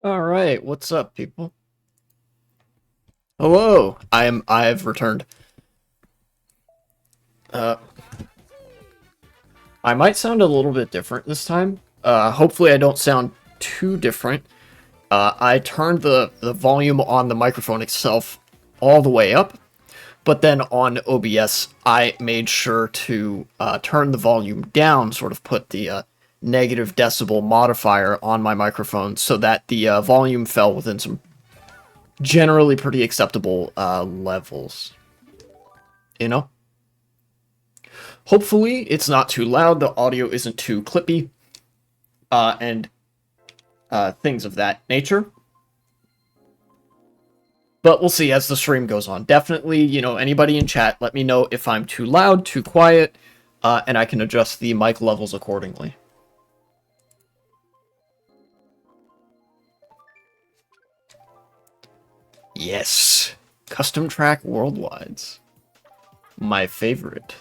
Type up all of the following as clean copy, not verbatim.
All right, what's up, people? Hello, I've returned. Uh, I might sound a little bit different this time. Hopefully I don't sound too different. I turned the volume on the microphone itself all the way up, but then on OBS I made sure to turn the volume down, sort of put the negative decibel modifier on my microphone so that the volume fell within some generally pretty acceptable levels. You know? Hopefully, it's not too loud, the audio isn't too clippy, and things of that nature. But we'll see as the stream goes on. Definitely, anybody in chat, let me know if I'm too loud, too quiet, and I can adjust the mic levels accordingly. Yes! Custom Track Worldwides. My favorite.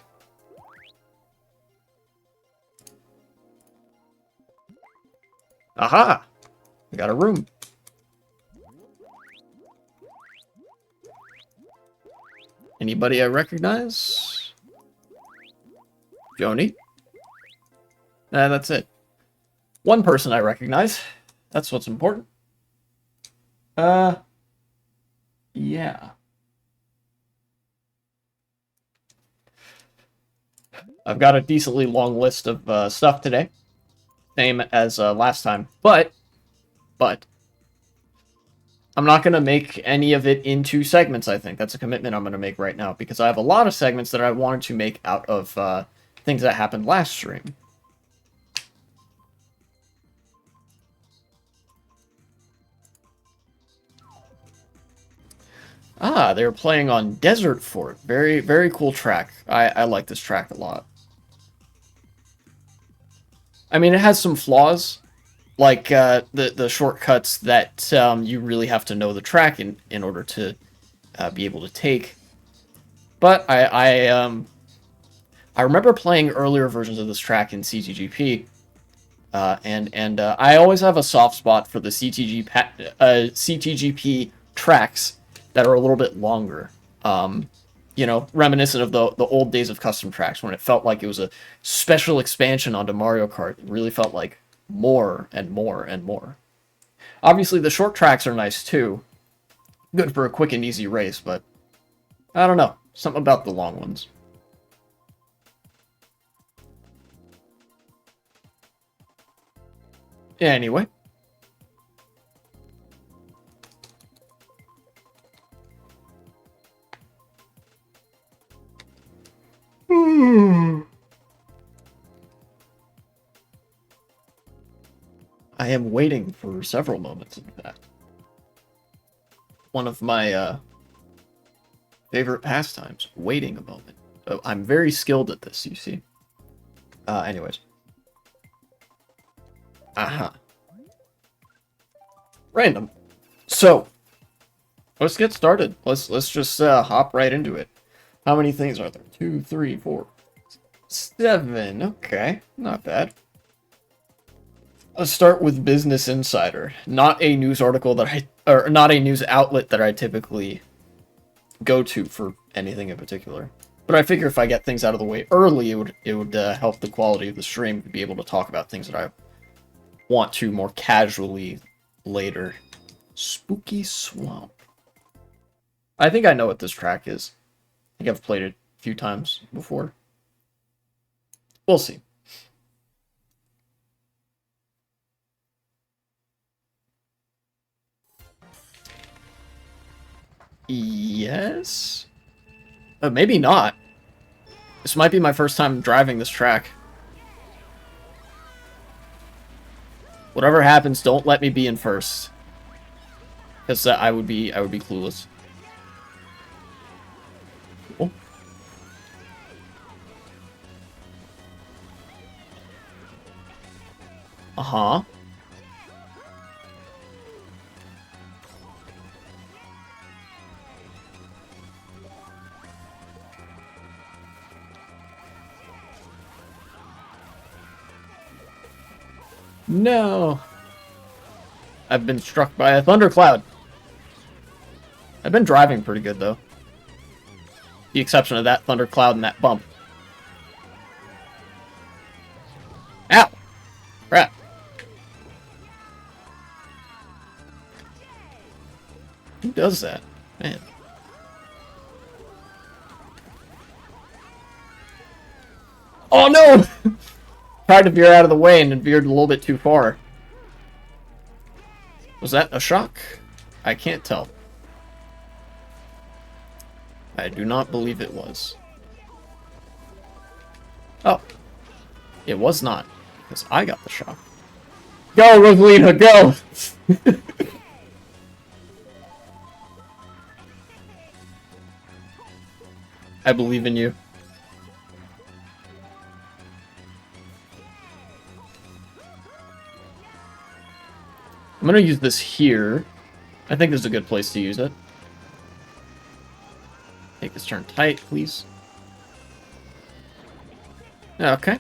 Aha! We got a room. Anybody I recognize? Joni? That's it. One person I recognize. That's what's important. Yeah. I've got a decently long list of stuff today. Same as last time. But, I'm not going to make any of it into segments, I think. That's a commitment I'm going to make right now, because I have a lot of segments that I wanted to make out of things that happened last stream. Ah, they were playing on Desert Fort. Very, very cool track. I like this track a lot. I mean, it has some flaws, like the shortcuts that you really have to know the track in order to be able to take. But I remember playing earlier versions of this track in CTGP, and I always have a soft spot for the CTGP tracks that are a little bit longer. Reminiscent of the old days of custom tracks when it felt like it was a special expansion onto Mario Kart. It really felt like more and more and more. Obviously, the short tracks are nice too. Good for a quick and easy race, but I don't know. Something about the long ones. Anyway. I am waiting for several moments, in fact. One of my favorite pastimes, waiting a moment. I'm very skilled at this, you see. Anyways. Aha. Random. So, let's get started. Let's just hop right into it. How many things are there? 2, 3, 4, 7. Okay, not bad. Let's start with Business Insider. Not a news article or not a news outlet that I typically go to for anything in particular. But I figure if I get things out of the way early, it would help the quality of the stream to be able to talk about things that I want to more casually later. Spooky Swamp. I think I know what this track is. I think I've played it a few times before. We'll see. Yes? Maybe not. This might be my first time driving this track. Whatever happens, don't let me be in first. Because I would be clueless. Cool. Uh-huh. No. I've been struck by a thundercloud. I've been driving pretty good, though. The exception of that thundercloud and that bump. Ow! Crap. Who does that? Man. Oh no! Tried to veer out of the way and veered a little bit too far. Was that a shock? I can't tell. I do not believe it was. Oh. It was not. Because I got the shock. Go, Rosalina, go! I believe in you. I'm gonna use this here. I think this is a good place to use it. Make this turn tight, please. Okay.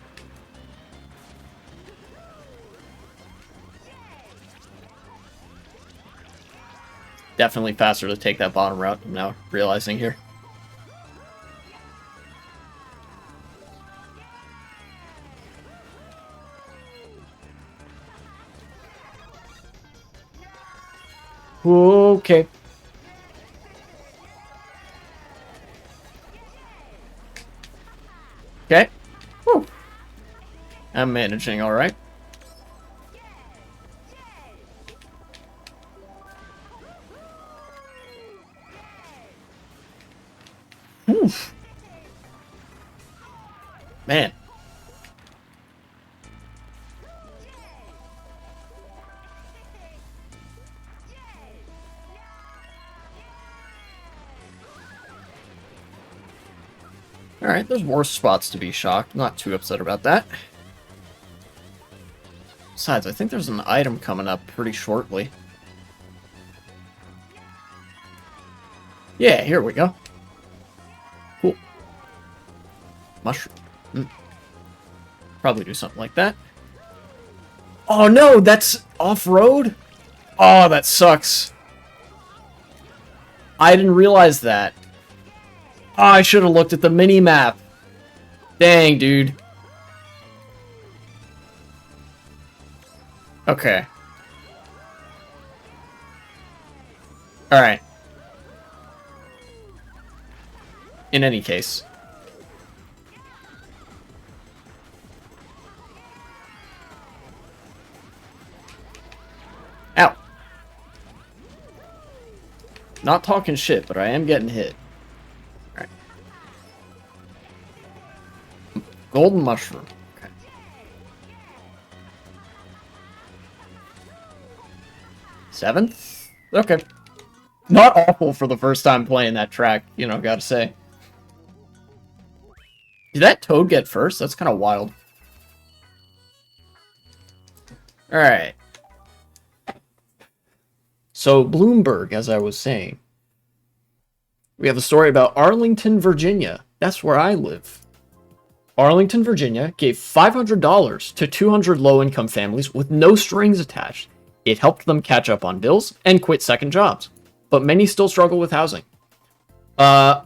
Definitely faster to take that bottom route, I'm now realizing here. Okay. Okay. Whew. I'm managing all right. Oof. Man. Alright, there's more spots to be shocked. Not too upset about that. Besides, I think there's an item coming up pretty shortly. Yeah, here we go. Cool. Mushroom. Probably do something like that. Oh no, that's off-road? Oh, that sucks. I didn't realize that. Oh, I should have looked at the mini-map. Dang, dude. Okay. Alright. In any case. Ow. Not talking shit, but I am getting hit. Alright. Golden mushroom. Okay. Seventh? Okay. Not awful for the first time playing that track, you know, gotta say. Did that Toad get first? That's kind of wild. Alright. So, Bloomberg, as I was saying. We have a story about Arlington, Virginia. That's where I live. Arlington, Virginia gave $500 to 200 low-income families with no strings attached. It helped them catch up on bills and quit second jobs. But many still struggle with housing. Yeah.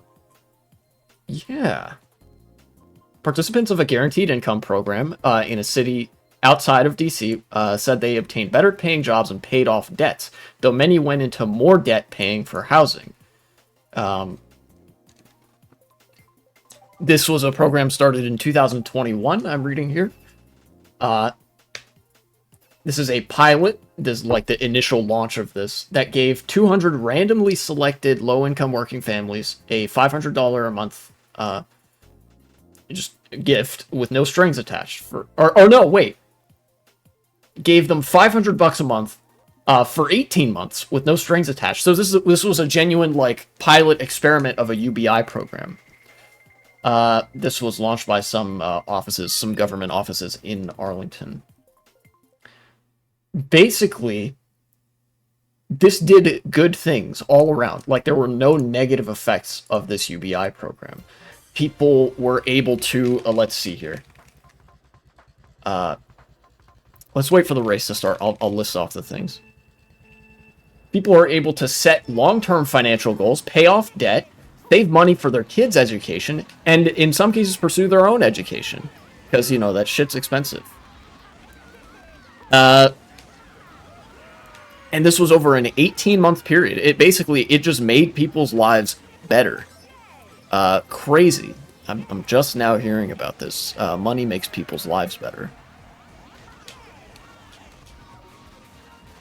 Participants of a guaranteed income program in a city outside of DC said they obtained better paying jobs and paid off debts, though many went into more debt paying for housing. This was a program started in 2021, I'm reading here. This is a pilot, this is like the initial launch of this, that gave 200 randomly selected low-income working families a $500 a month just gift with no strings attached. Or no, wait. Gave them $500 a month for 18 months with no strings attached. So this was a genuine like pilot experiment of a UBI program. This was launched by some offices, some government offices in Arlington. Basically, this did good things all around. Like, there were no negative effects of this UBI program. People were able to, let's see here. Let's wait for the race to start. I'll list off the things. people are able to set long-term financial goals, pay off debt, save money for their kids' education, and in some cases pursue their own education. Because, you know, that shit's expensive. And this was over an 18-month period. It just made people's lives better. Crazy. I'm just now hearing about this. Money makes people's lives better.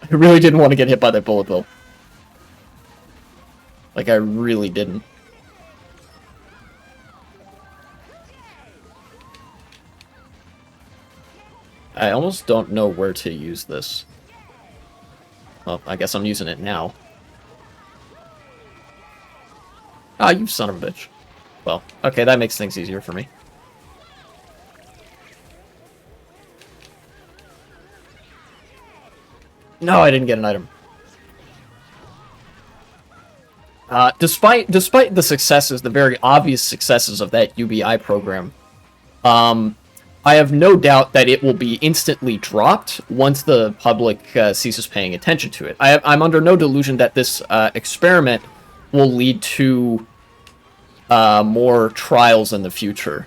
I really didn't want to get hit by that bullet bill. Like, I really didn't. I almost don't know where to use this. Well, I guess I'm using it now. Ah, you son of a bitch. Well, okay, that makes things easier for me. No, I didn't get an item. Despite the successes, the very obvious successes of that UBI program, I have no doubt that it will be instantly dropped once the public ceases paying attention to it. I'm under no delusion that this experiment will lead to more trials in the future.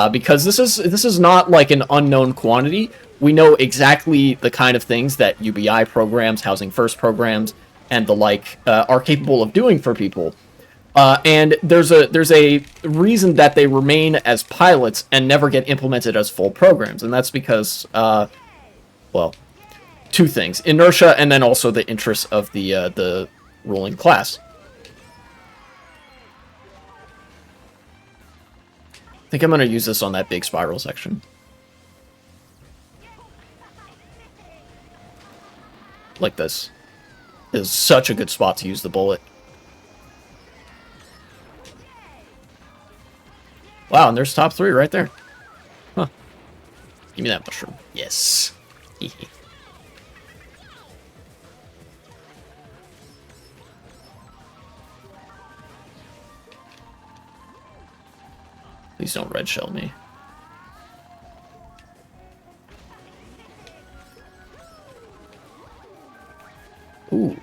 Because this is not like an unknown quantity. We know exactly the kind of things that UBI programs, Housing First programs, and the like are capable of doing for people. And there's a reason that they remain as pilots and never get implemented as full programs, and that's because, well, two things: inertia, and then also the interests of the ruling class. I think I'm going to use this on that big spiral section. Like this. This is such a good spot to use the bullet. Wow, and there's top 3 right there. Huh. Give me that mushroom. Yes. Please don't red shell me. Ooh.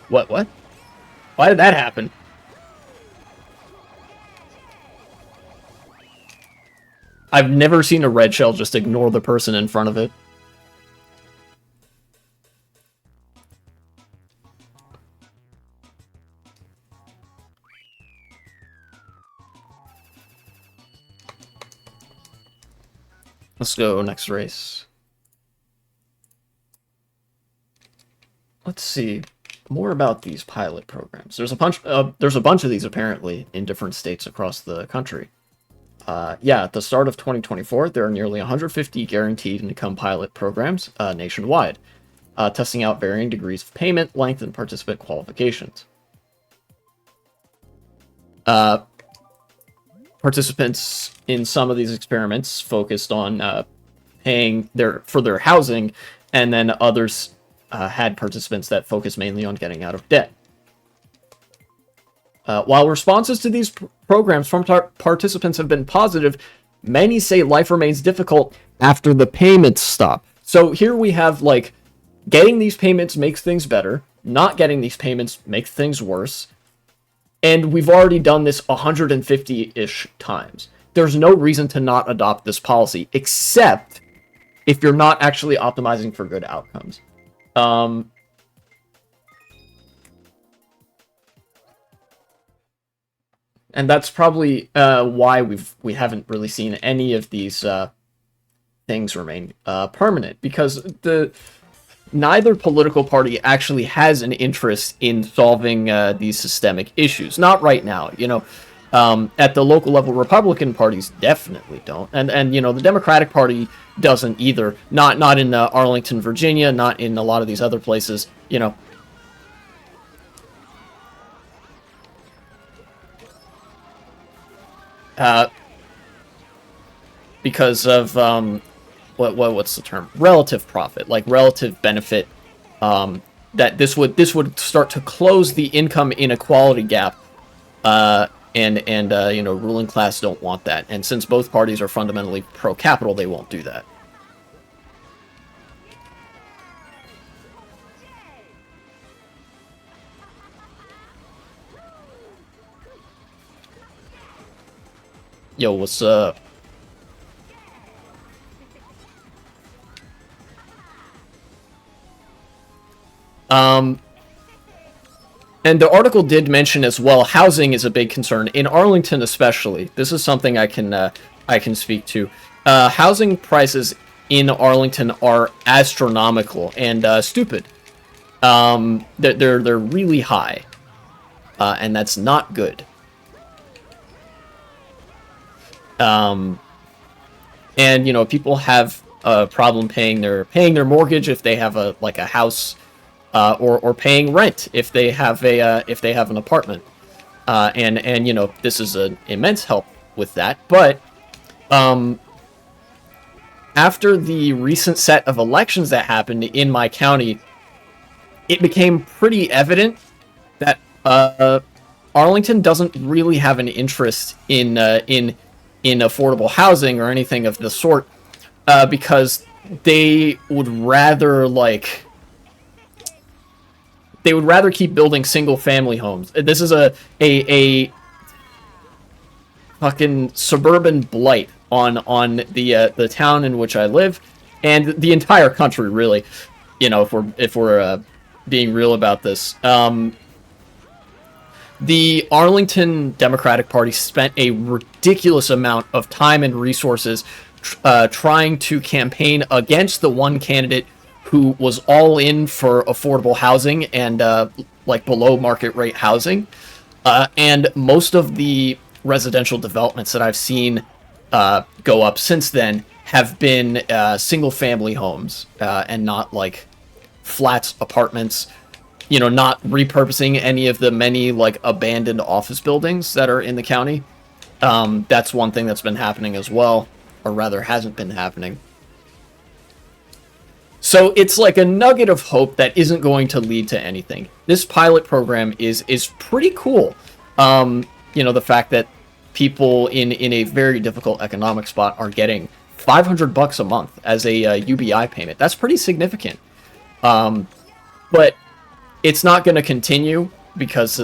What? Why did that happen? I've never seen a red shell just ignore the person in front of it. Let's go next race. Let's see more about these pilot programs. There's a bunch of these apparently in different states across the country. Yeah, at the start of 2024, there are nearly 150 guaranteed income pilot programs nationwide, testing out varying degrees of payment, length, and participant qualifications. Participants in some of these experiments focused on paying for their housing, and then others had participants that focused mainly on getting out of debt. While responses to these programs from participants have been positive, many say life remains difficult after the payments stop. So here we have, like, getting these payments makes things better, not getting these payments makes things worse, and we've already done this 150-ish times. There's no reason to not adopt this policy, except if you're not actually optimizing for good outcomes. And that's probably why we haven't really seen any of these things remain permanent, because neither political party actually has an interest in solving these systemic issues. Not right now, you know. At the local level, Republican parties definitely don't, and you know, the Democratic Party doesn't either. Not in Arlington, Virginia, not in a lot of these other places, you know. because of what's the term? Relative profit, like relative benefit. That this would start to close the income inequality gap. And ruling class don't want that. And since both parties are fundamentally pro-capital, they won't do that. Yo, what's up? And the article did mention as well, housing is a big concern in Arlington, especially. This is something I can speak to. Housing prices in Arlington are astronomical and stupid. They're really high, and that's not good. And people have a problem paying their mortgage if they have a house. Or paying rent if they have an apartment, and this is an immense help with that. But after the recent set of elections that happened in my county, it became pretty evident that Arlington doesn't really have an interest in affordable housing or anything of the sort, because they would rather keep building single-family homes. This is a fucking suburban blight on the town in which I live, and the entire country, really. If we're being real about this, the Arlington Democratic Party spent a ridiculous amount of time and resources trying to campaign against the one candidate who was all in for affordable housing and below market rate housing, and most of the residential developments that I've seen go up since then have been single family homes, and not flats, apartments. Not repurposing any of the many abandoned office buildings that are in the county. That's one thing that's been happening as well, or rather hasn't been happening. So it's like a nugget of hope that isn't going to lead to anything. This pilot program is pretty cool. The fact that people in a very difficult economic spot are getting $500 a month as a UBI payment. That's pretty significant. But it's not going to continue because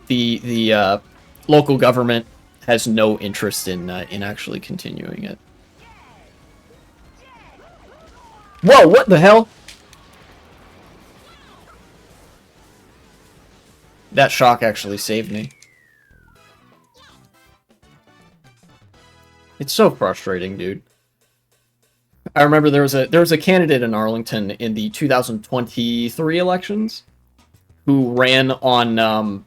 the local government has no interest in actually continuing it. Whoa, what the hell? That shock actually saved me. It's so frustrating, dude. I remember there was a candidate in Arlington in the 2023 elections who ran on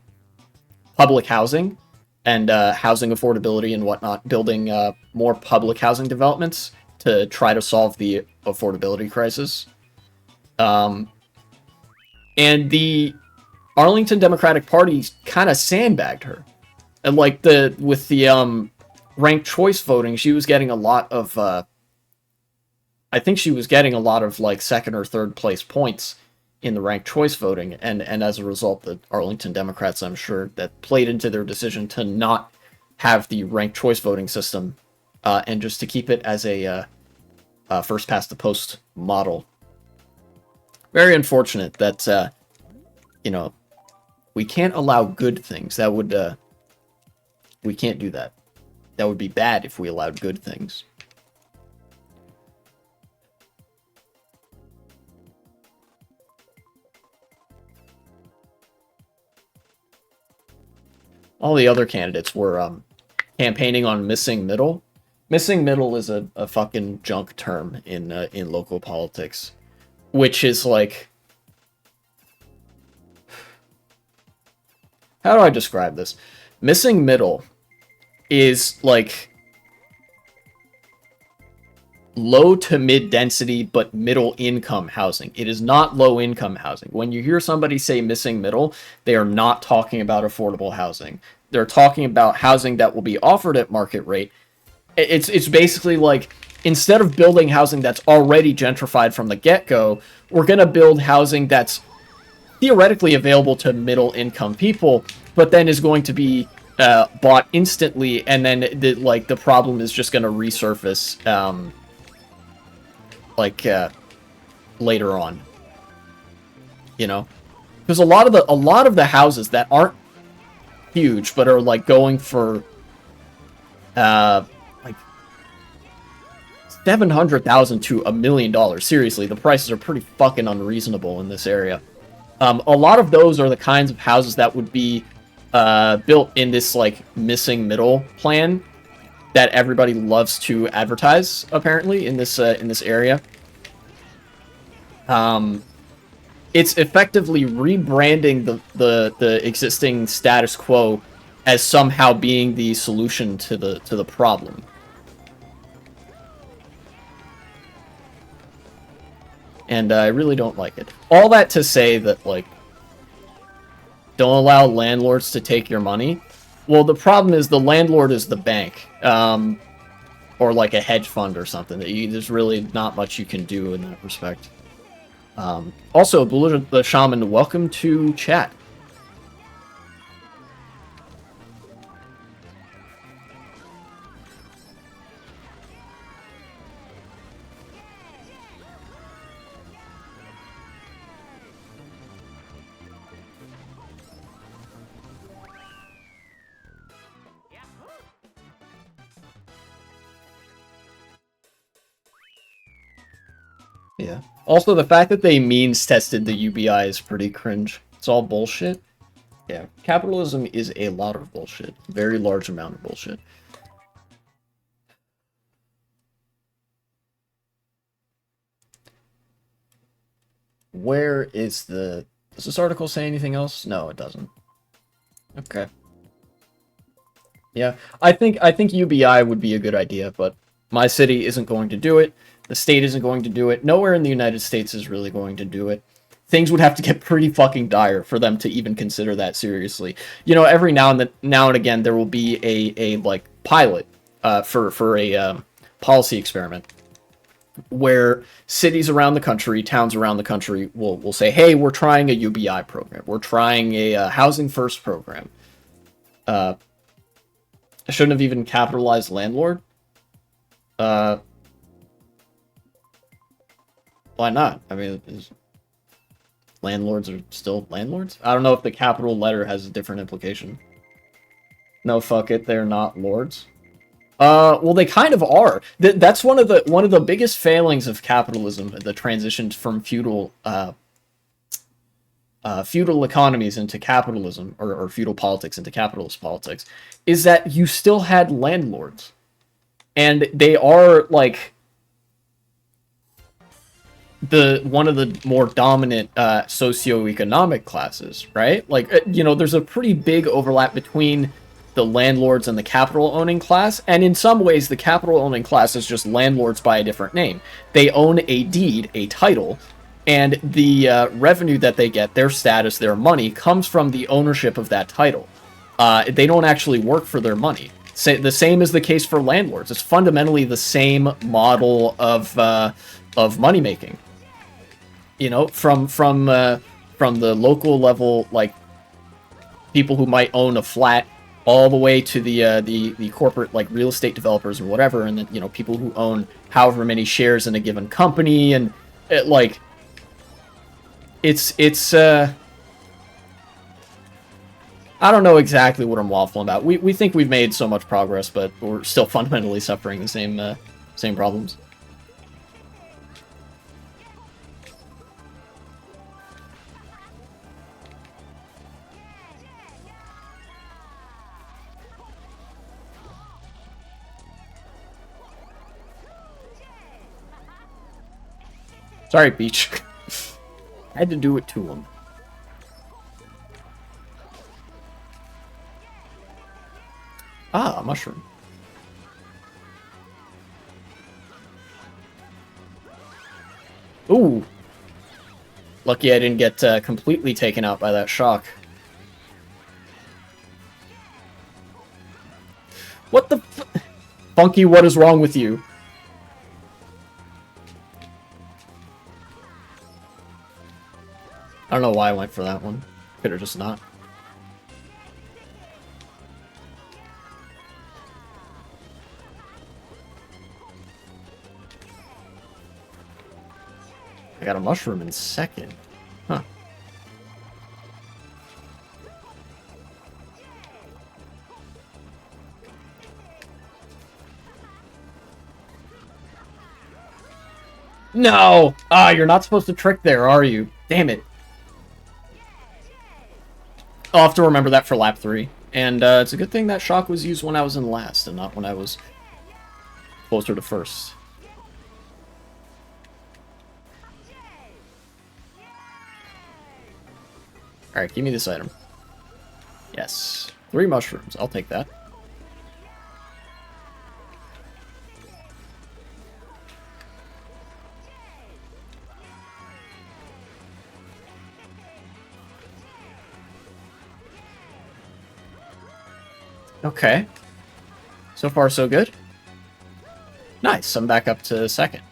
public housing and housing affordability and whatnot, building more public housing developments to try to solve the affordability crisis. And the Arlington Democratic Party kind of sandbagged her. And with the ranked choice voting, she was getting a lot of I think she was getting a lot of second or third place points in the ranked choice voting, and as a result, the Arlington Democrats, I'm sure, that played into their decision to not have the ranked choice voting system, and just to keep it as a first past the post model. Very unfortunate that we can't allow good things. That would we can't do that. That would be bad if we allowed good things. All the other candidates were campaigning on missing middle. Missing middle is a fucking junk term in local politics, which is how do I describe this? Missing middle is low to mid density but middle income housing. It is not low income housing. When you hear somebody say missing middle, they are not talking about affordable housing. They're talking about housing that will be offered at market rate It's basically like, instead of building housing that's already gentrified from the get-go, we're going to build housing that's theoretically available to middle-income people, but then is going to be bought instantly, and then the problem is just going to resurface later on. You know, because a lot of the houses that aren't huge but are like going for like $700,000 to $1 million. Seriously, the prices are pretty fucking unreasonable in this area. A lot of those are the kinds of houses that would be built in this like missing middle plan that everybody loves to advertise, apparently, in this area. It's effectively rebranding the existing status quo as somehow being the solution to the problem. And I really don't like it. All that to say that, like, don't allow landlords to take your money. Well, the problem is the landlord is the bank, or like a hedge fund or something. There's really not much you can do in that respect. Also, Blue the Shaman, welcome to chat. Yeah. Also, the fact that they means tested the UBI is pretty cringe. It's all bullshit. Yeah, capitalism is a lot of bullshit. Very large amount of bullshit. Where is the... Does this article say anything else? No, it doesn't. Okay. Yeah, I think UBI would be a good idea, but my city isn't going to do it. The state isn't going to do it. Nowhere in the United States is really going to do it. Things would have to get pretty fucking dire for them to even consider that seriously. You know, every now and again there will be a like pilot for a policy experiment where cities around the country, towns around the country will say, "Hey, we're trying a UBI program. We're trying a housing first program." I shouldn't have even capitalized landlord. Why not? I mean, landlords are still landlords? I don't know if the capital letter has a different implication. No, fuck it, they're not lords. Well, they kind of are. That's one of the biggest failings of capitalism, the transition from feudal economies into capitalism, or feudal politics into capitalist politics, is that you still had landlords. And they are, like, one of the more dominant socioeconomic classes, right? Like, you know, there's a pretty big overlap between the landlords and the capital-owning class, and in some ways, the capital-owning class is just landlords by a different name. They own a deed, a title, and the revenue that they get, their status, their money, comes from the ownership of that title. They don't actually work for their money. The same is the case for landlords. It's fundamentally the same model of money-making. You know, from the local level, like, people who might own a flat, all the way to the corporate, like, real estate developers or whatever, and then, you know, people who own however many shares in a given company, and it's I don't know exactly what I'm waffling about. We think we've made so much progress, but we're still fundamentally suffering the same problems. Sorry, Beach. I had to do it to him. Ah, a mushroom. Ooh. Lucky I didn't get completely taken out by that shock. What the f- Funky, what is wrong with you? I don't know why I went for that one. Could have just not. I got a mushroom in second. Huh. No! Ah, you're not supposed to trick there, are you? Damn it. I'll have to remember that for lap 3. And it's a good thing that shock was used when I was in last and not when I was closer to first. Alright, give me this item. Yes. 3 mushrooms. I'll take that. Okay. So far, so good. Nice. I'm back up to second.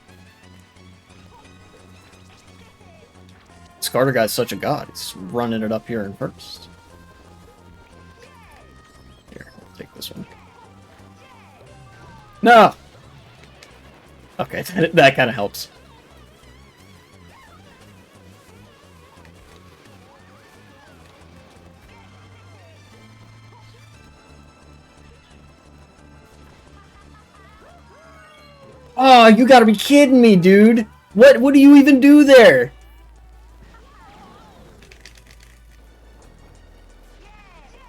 This Carter guy's such a god. He's running it up here in first. Here, I'll take this one. No! Okay, that kind of helps. Oh, you gotta be kidding me, dude! What do you even do there?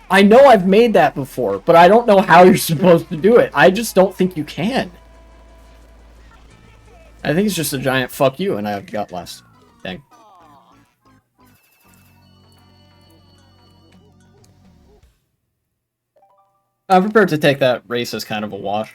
I know I've made that before, but I don't know how you're supposed to do it. I just don't think you can. I think it's just a giant fuck you, and I got last. Dang. I'm prepared to take that race as kind of a wash.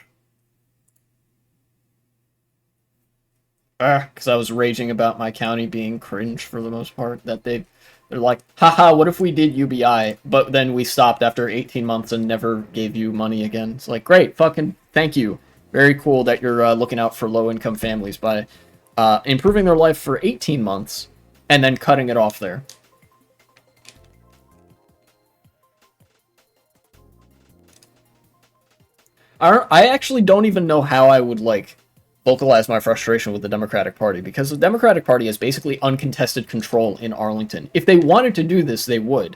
Because I was raging about my county being cringe for the most part. That they're like, haha, what if we did UBI, but then we stopped after 18 months and never gave you money again? It's like, great, fucking thank you. Very cool that you're looking out for low-income families by improving their life for 18 months and then cutting it off there. I actually don't even know how I would, like, vocalize my frustration with the Democratic Party, because the Democratic Party has basically uncontested control in Arlington. If they wanted to do this, they would.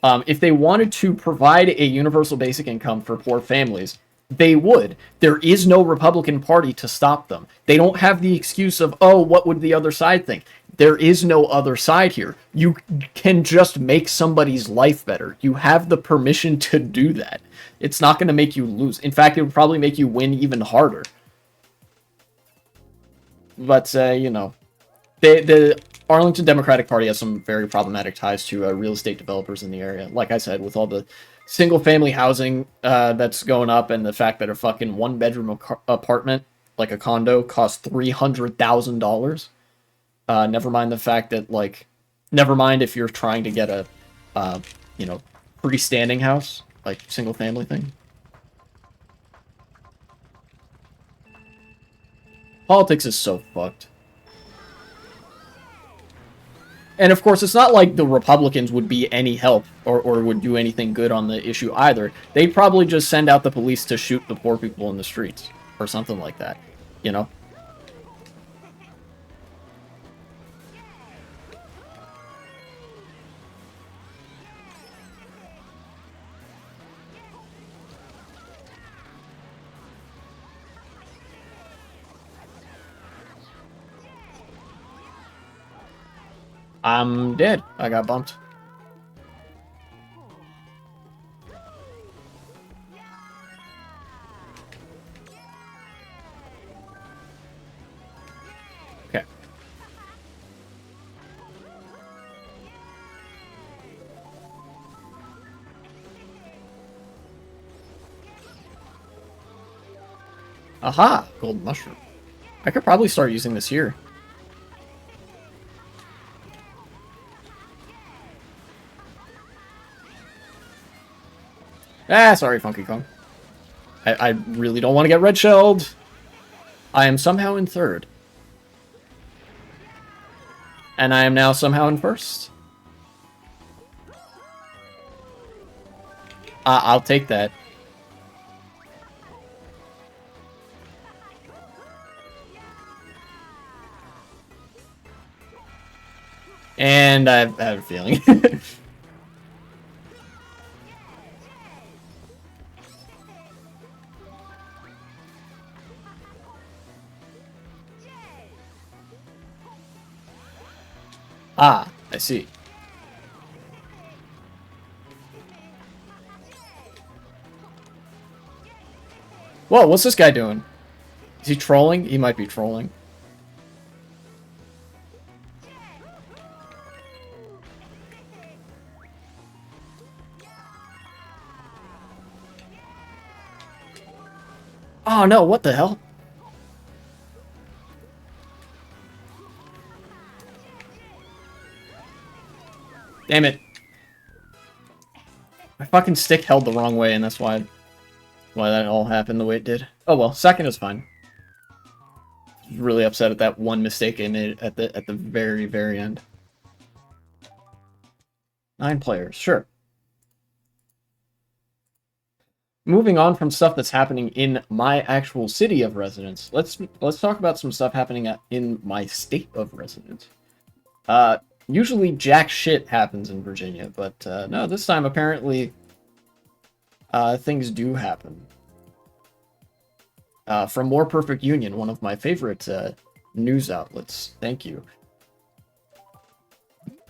If they wanted to provide a universal basic income for poor families, they would. There is no Republican Party to stop them. They don't have the excuse of, oh, what would the other side think? There is no other side here. You can just make somebody's life better. You have the permission to do that. It's not going to make you lose. In fact, it would probably make you win even harder. But, you know, the Arlington Democratic Party has some very problematic ties to real estate developers in the area. Like I said, with all the single-family housing that's going up, and the fact that a fucking one-bedroom apartment, like a condo, costs $300,000. Never mind the fact that, like, never mind if you're trying to get a, you know, freestanding house, like single-family thing. Politics is so fucked. And of course, it's not like the Republicans would be any help or would do anything good on the issue either. They'd probably just send out the police to shoot the poor people in the streets or something like that, you know? I'm dead. I got bumped. Okay. Aha! Gold mushroom. I could probably start using this here. Ah, sorry, Funky Kong. I really don't want to get red shelled. I am somehow in third. And I am now somehow in first. I'll take that. And I have a feeling. Ah, I see. Whoa, what's this guy doing? Is he trolling? He might be trolling. Oh no, what the hell? Damn it. My fucking stick held the wrong way, and that's why that all happened the way it did. Oh well, second is fine. Really upset at that one mistake I made at the very, very end. 9 players, sure. Moving on from stuff that's happening in my actual city of residence, let's talk about some stuff happening in my state of residence. Usually jack shit happens in Virginia, but no, this time apparently things do happen. From More Perfect Union, one of my favorite news outlets. Thank you.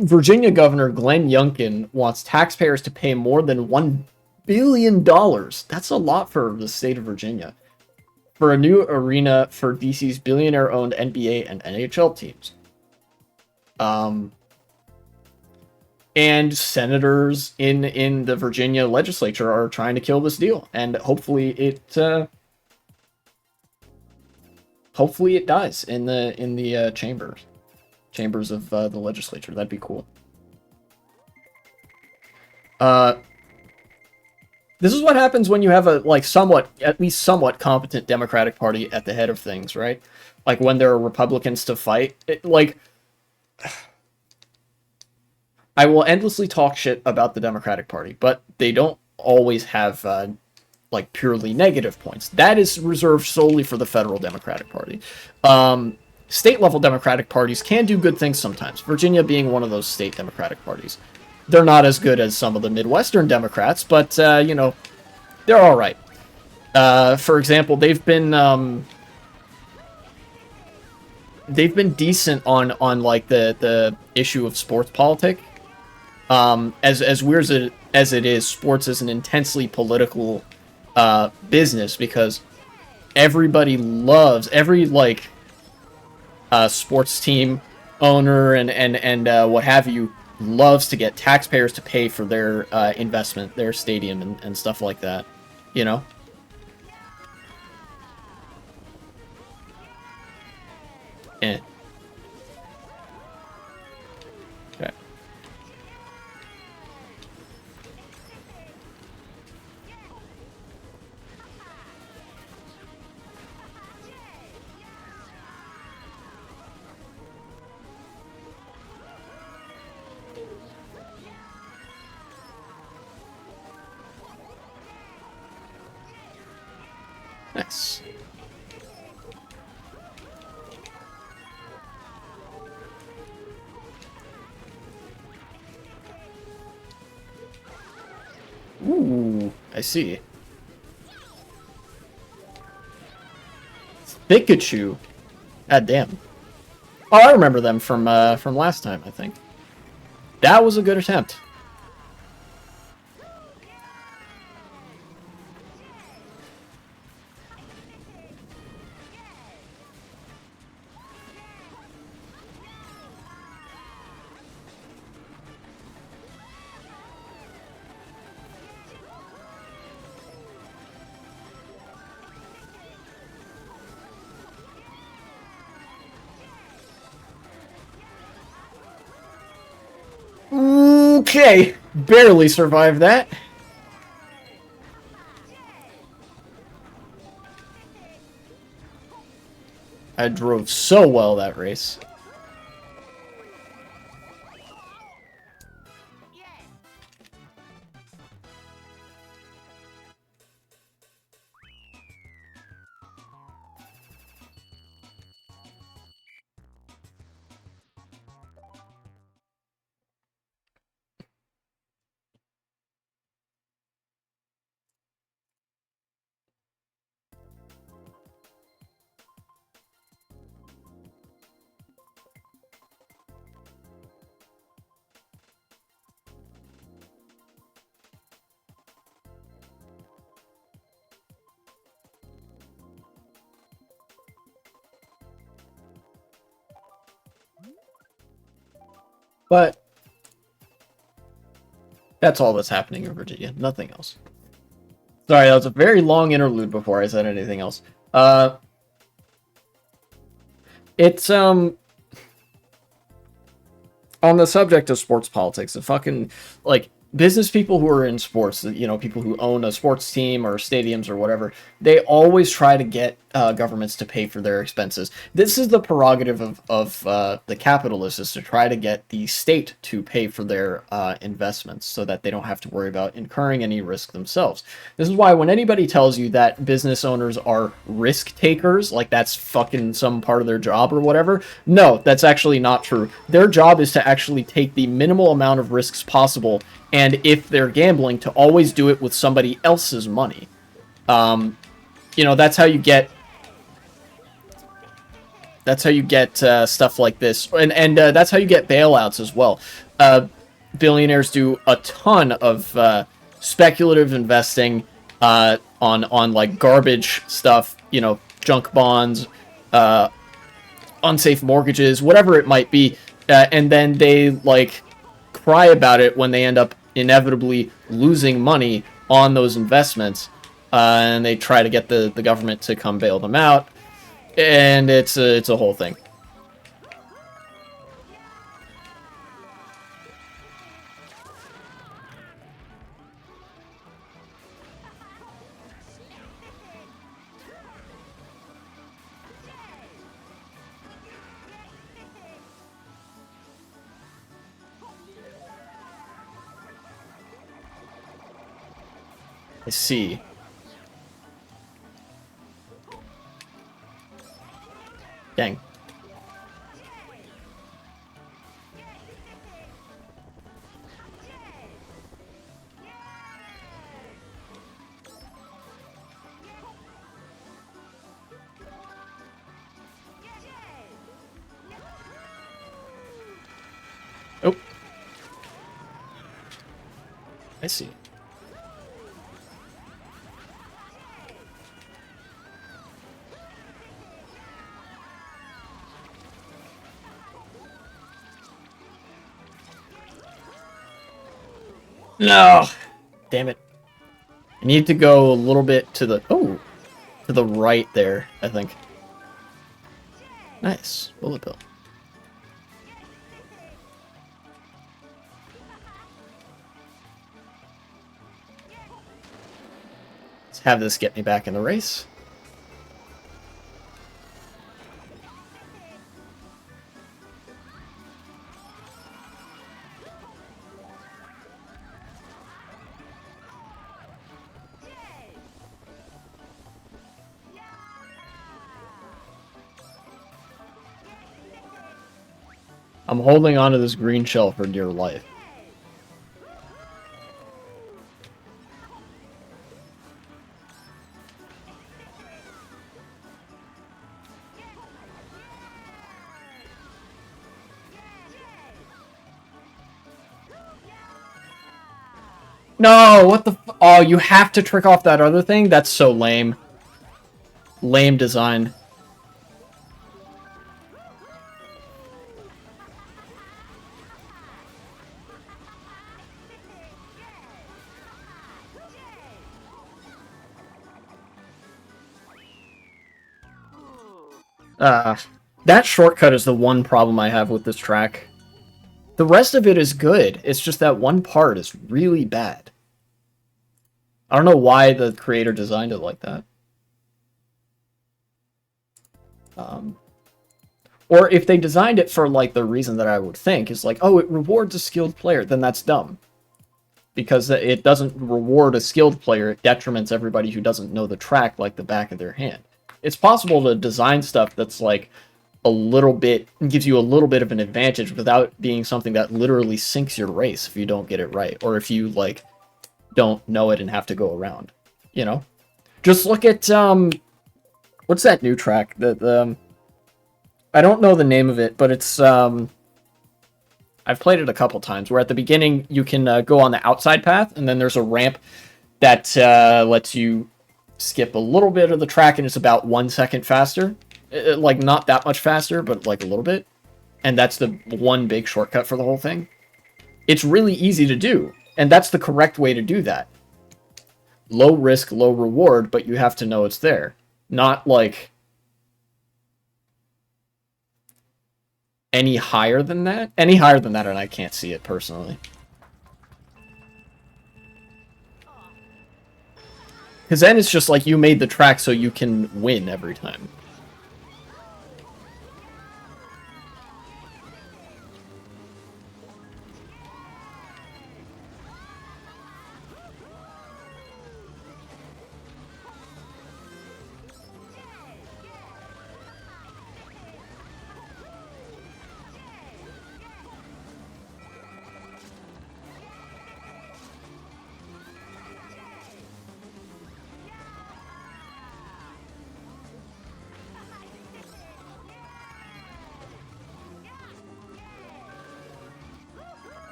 Virginia Governor Glenn Youngkin wants taxpayers to pay more than $1 billion. That's a lot for the state of Virginia. For a new arena for DC's billionaire-owned NBA and NHL teams. And senators in the Virginia legislature are trying to kill this deal, and hopefully it dies in the chambers of the legislature. That'd be cool. This is what happens when you have a at least somewhat competent Democratic Party at the head of things, right? Like when there are Republicans to fight. I will endlessly talk shit about the Democratic Party, but they don't always have purely negative points. That is reserved solely for the federal Democratic Party. State-level Democratic parties can do good things sometimes, Virginia being one of those state Democratic parties. They're not as good as some of the Midwestern Democrats, but, you know, they're all right. For example, they've been decent on like, the issue of sports politics. As weird as it is, sports is an intensely political business because everybody loves every sports team owner and what have you loves to get taxpayers to pay for their investment, their stadium and stuff like that, you know. Eh. Okay. Nice. Ooh, I see. Pikachu. God damn. Oh, I remember them from last time, I think. That was a good attempt. Okay, barely survived that. I drove so well that race. But that's all that's happening in Virginia. Nothing else. Sorry, that was a very long interlude before I said anything else. It's on the subject of sports politics, the fucking like business people who are in sports, you know, people who own a sports team or stadiums or whatever, they always try to get governments to pay for their expenses. This is the prerogative of the capitalists, is to try to get the state to pay for their investments so that they don't have to worry about incurring any risk themselves. This is why when anybody tells you that business owners are risk takers, like that's fucking some part of their job or whatever, no, that's actually not true. Their job is to actually take the minimal amount of risks possible, and if they're gambling, to always do it with somebody else's money. You know, that's how you get stuff like this, and that's how you get bailouts as well. Billionaires do a ton of speculative investing on like garbage stuff, you know, junk bonds, unsafe mortgages, whatever it might be, and then they like cry about it when they end up inevitably losing money on those investments, and they try to get the government to come bail them out, and it's a whole thing. I see. Dang. Oh. I see. No. Damn it. I need to go a little bit to the to the right there, I think. Nice. Bullet bill. Let's have this get me back in the race. I'm holding onto this green shell for dear life. No, what the oh, you have to trick off that other thing? That's so lame. Lame design. That shortcut is the one problem I have with this track. The rest of it is good. It's just that one part is really bad. I don't know why the creator designed it like that. Or if they designed it for, like, the reason that I would think is like, oh, it rewards a skilled player, then that's dumb. Because it doesn't reward a skilled player, it detriments everybody who doesn't know the track like the back of their hand. It's possible to design stuff that's, like, a little bit, gives you a little bit of an advantage without being something that literally sinks your race if you don't get it right. Or if you, like, don't know it and have to go around. You know? Just look at, what's that new track? I don't know the name of it, but it's, I've played it a couple times, where at the beginning you can go on the outside path, and then there's a ramp that lets you skip a little bit of the track, and it's about 1 second faster. Like, not that much faster, but like a little bit. And that's the one big shortcut for the whole thing. It's really easy to do, and that's the correct way to do that. Low risk, low reward, but you have to know it's there. Not like any higher than that. Any higher than that, and I can't see it personally. Because then it's just like you made the track so you can win every time.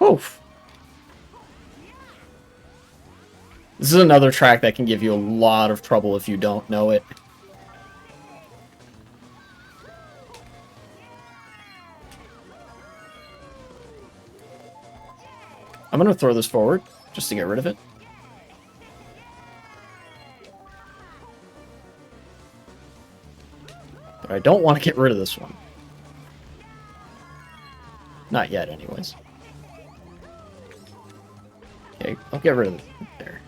Oof. This is another track that can give you a lot of trouble if you don't know it. I'm going to throw this forward, just to get rid of it. But I don't want to get rid of this one. Not yet, anyways. Okay, I'll get rid of it there.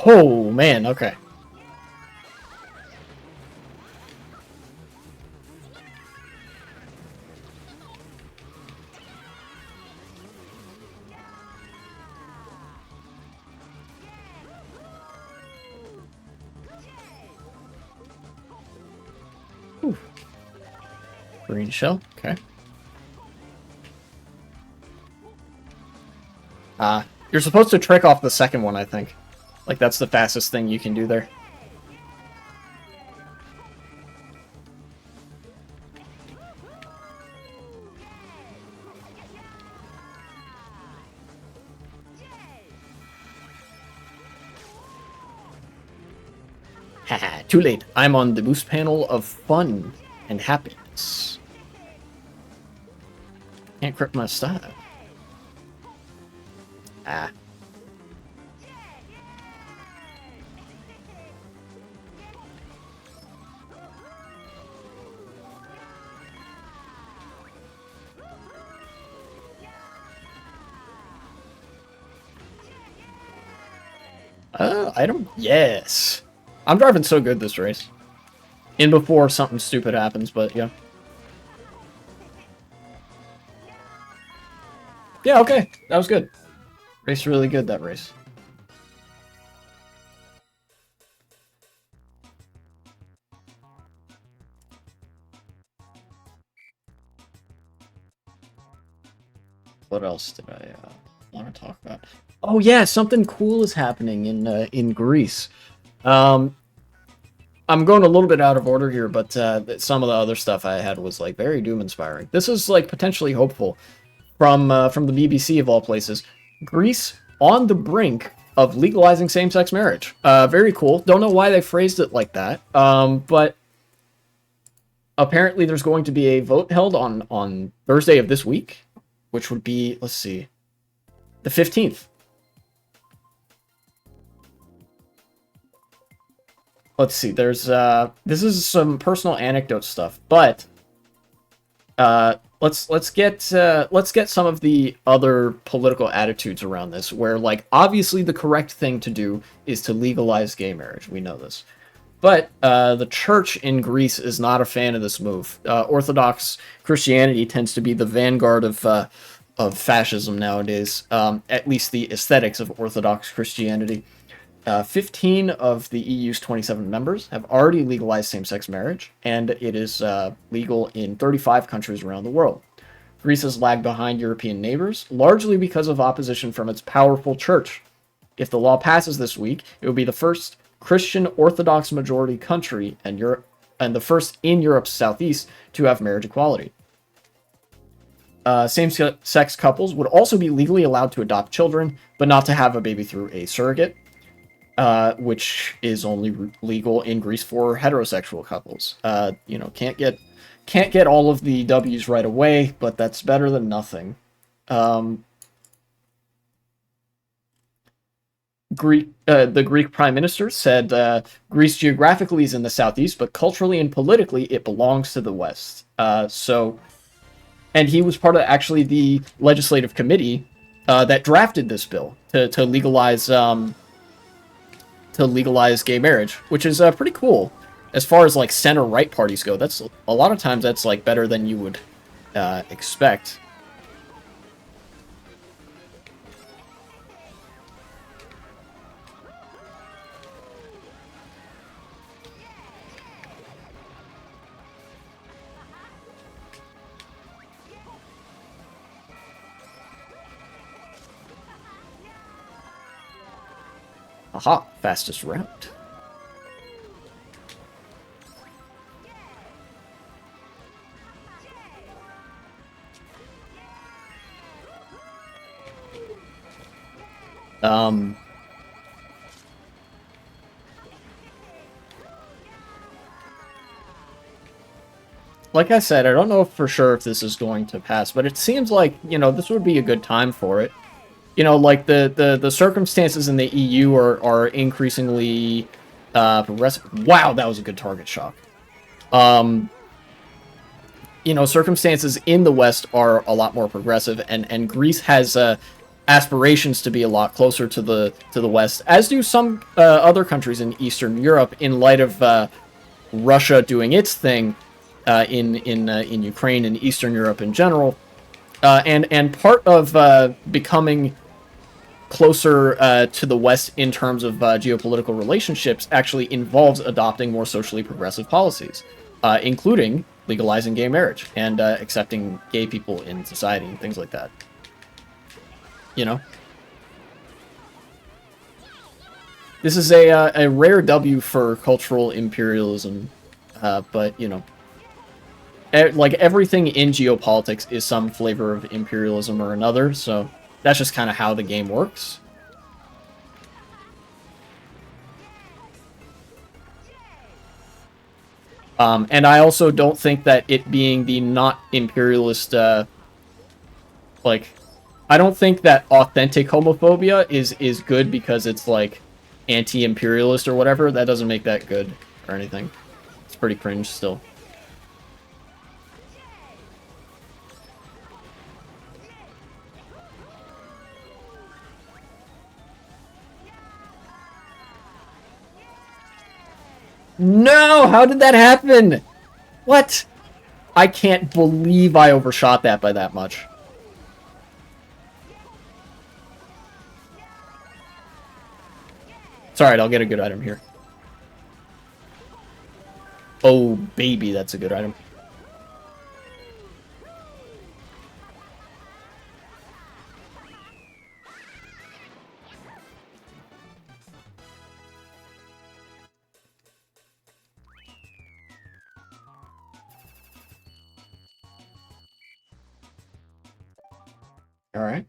Oh, man, okay. Ooh. Green shell, okay. You're supposed to trick off the second one, I think. Like, that's the fastest thing you can do there. Haha, too late. I'm on the boost panel of fun and happiness. Can't crit my style. Ah. Item? Yes. I'm driving so good this race. In before something stupid happens, but yeah. Yeah, okay. That was good. Race really good, that race. What else did I want to talk about? Oh yeah, something cool is happening in Greece. I'm going a little bit out of order here, but some of the other stuff I had was like very doom inspiring. This is like potentially hopeful from the BBC of all places. Greece on the brink of legalizing same-sex marriage. Very cool. Don't know why they phrased it like that, but apparently there's going to be a vote held on Thursday of this week, which would be, let's see, the 15th. let's see. There's this is some personal anecdote stuff, but let's get some of the other political attitudes around this, where like obviously the correct thing to do is to legalize gay marriage. We know this. But the church in Greece is not a fan of this move. Orthodox Christianity tends to be the vanguard of fascism nowadays, at least the aesthetics of Orthodox Christianity. 15 of the EU's 27 members have already legalized same-sex marriage, and it is legal in 35 countries around the world. Greece has lagged behind European neighbors, largely because of opposition from its powerful church. If the law passes this week, it will be the first Christian Orthodox majority country and the first in Europe's southeast to have marriage equality. Same-sex couples would also be legally allowed to adopt children, but not to have a baby through a surrogate, which is only legal in Greece for heterosexual couples. Can't get all of the W's right away, but that's better than nothing. The Greek prime minister said Greece geographically is in the southeast, but culturally and politically it belongs to the west. And he was part of actually the legislative committee that drafted this bill to legalize gay marriage, which is pretty cool. As far as like center right parties go, that's a lot of times that's like better than you would expect. Aha, fastest route. Like I said, I don't know for sure if this is going to pass, but it seems like, this would be a good time for it. Like the circumstances in the EU are increasingly progressive. Wow, that was a good target shock. Circumstances in the West are a lot more progressive, and Greece has aspirations to be a lot closer to the West, as do some other countries in Eastern Europe, in light of Russia doing its thing in Ukraine and Eastern Europe in general. And part of becoming closer to the West in terms of geopolitical relationships actually involves adopting more socially progressive policies, including legalizing gay marriage and accepting gay people in society and things like that. This is a rare W for cultural imperialism, but, like everything in geopolitics is some flavor of imperialism or another, so that's just kind of how the game works. And I also don't think that it being the not imperialist, I don't think that authentic homophobia is good because it's like anti-imperialist or whatever. That doesn't make that good or anything. It's pretty cringe still. No! How did that happen? What? I can't believe I overshot that by that much. It's alright, I'll get a good item here. Oh, baby, that's a good item. Alright.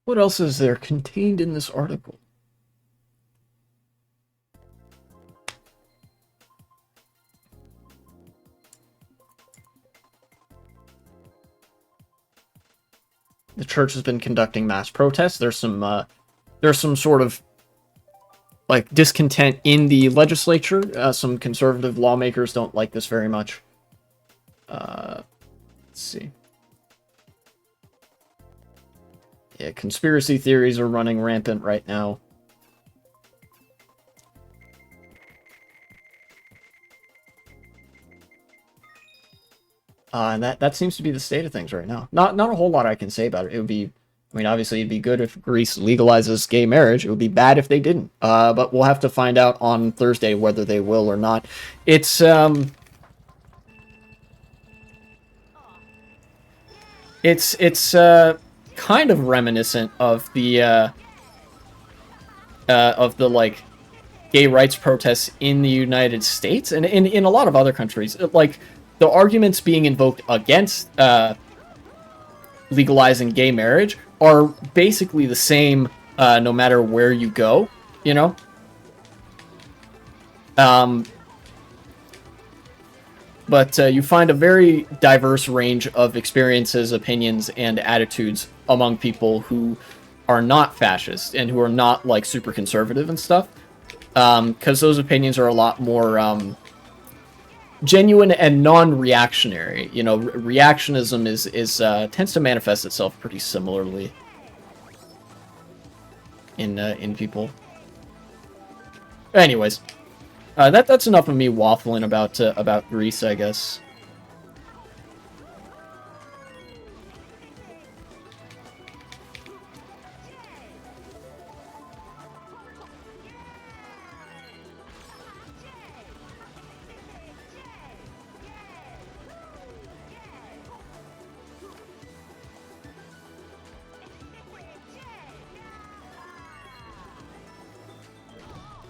What else is there contained in this article? The church has been conducting mass protests. There's some sort of like discontent in the legislature. Some conservative lawmakers don't like this very much. Let's see. Yeah, conspiracy theories are running rampant right now. And that seems to be the state of things right now. Not a whole lot I can say about it. It would be, I mean, obviously it'd be good if Greece legalizes gay marriage. It would be bad if they didn't. But we'll have to find out on Thursday whether they will or not. It's kind of reminiscent of the like gay rights protests in the United States and in a lot of other countries. Like the arguments being invoked against legalizing gay marriage are basically the same no matter where you go, you know? But you find a very diverse range of experiences, opinions, and attitudes among people who are not fascist and who are not, like, super conservative and stuff. Because those opinions are a lot more genuine and non-reactionary. You know, reactionism is tends to manifest itself pretty similarly in people. Anyways. That's enough of me waffling about Greece, I guess.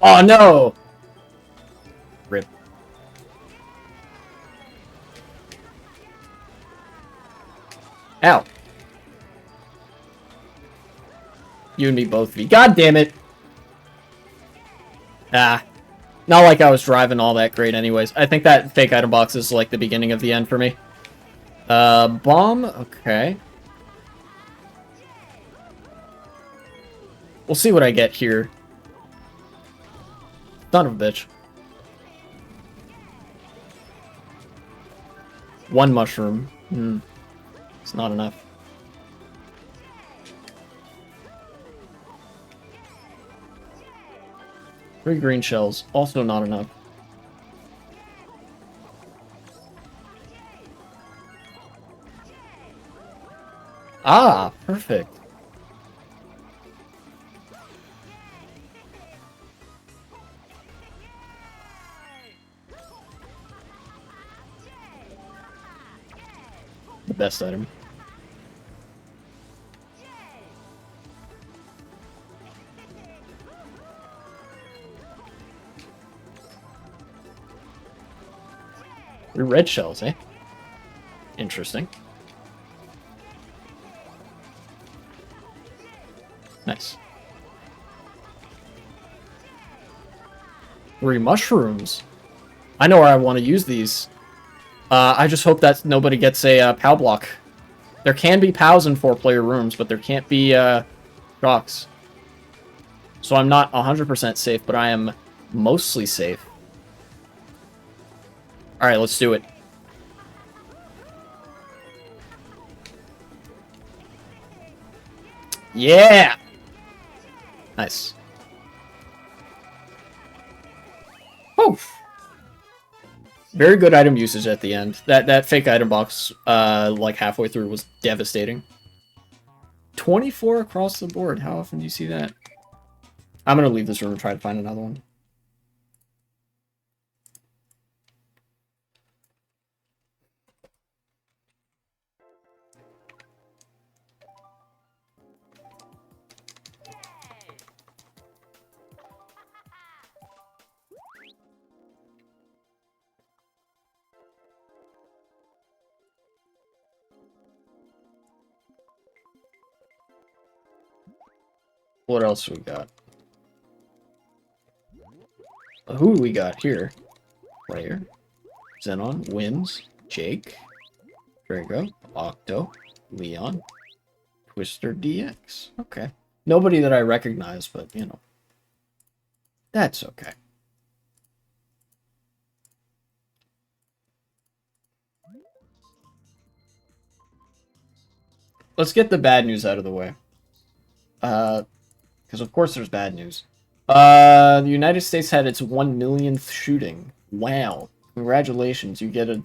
Oh no! Rip. Ow. You and me both, V. God damn it! Ah. Not like I was driving all that great anyways. I think that fake item box is like the beginning of the end for me. Bomb? Okay. We'll see what I get here. Son of a bitch. One mushroom. It's not enough. Three green shells. Also not enough. Ah, perfect. The best item. Three red shells, eh? Interesting. Nice. Three mushrooms. I know where I want to use these. I just hope that nobody gets a POW block. There can be POWs in 4-player rooms, but there can't be shocks. So I'm not 100% safe, but I am mostly safe. Alright, let's do it. Yeah! Nice. Oh! Very good item usage at the end. That fake item box, like halfway through, was devastating. 24 across the board. How often do you see that? I'm gonna leave this room and try to find another one. What else we got? Who do we got here? Player. Xenon. Wins. Jake. Drago. Octo. Leon. Twister DX. Okay. Nobody that I recognize, but, you know. That's okay. Let's get the bad news out of the way. Because of course there's bad news. The United States had its 1 millionth shooting. Wow. Congratulations, you get a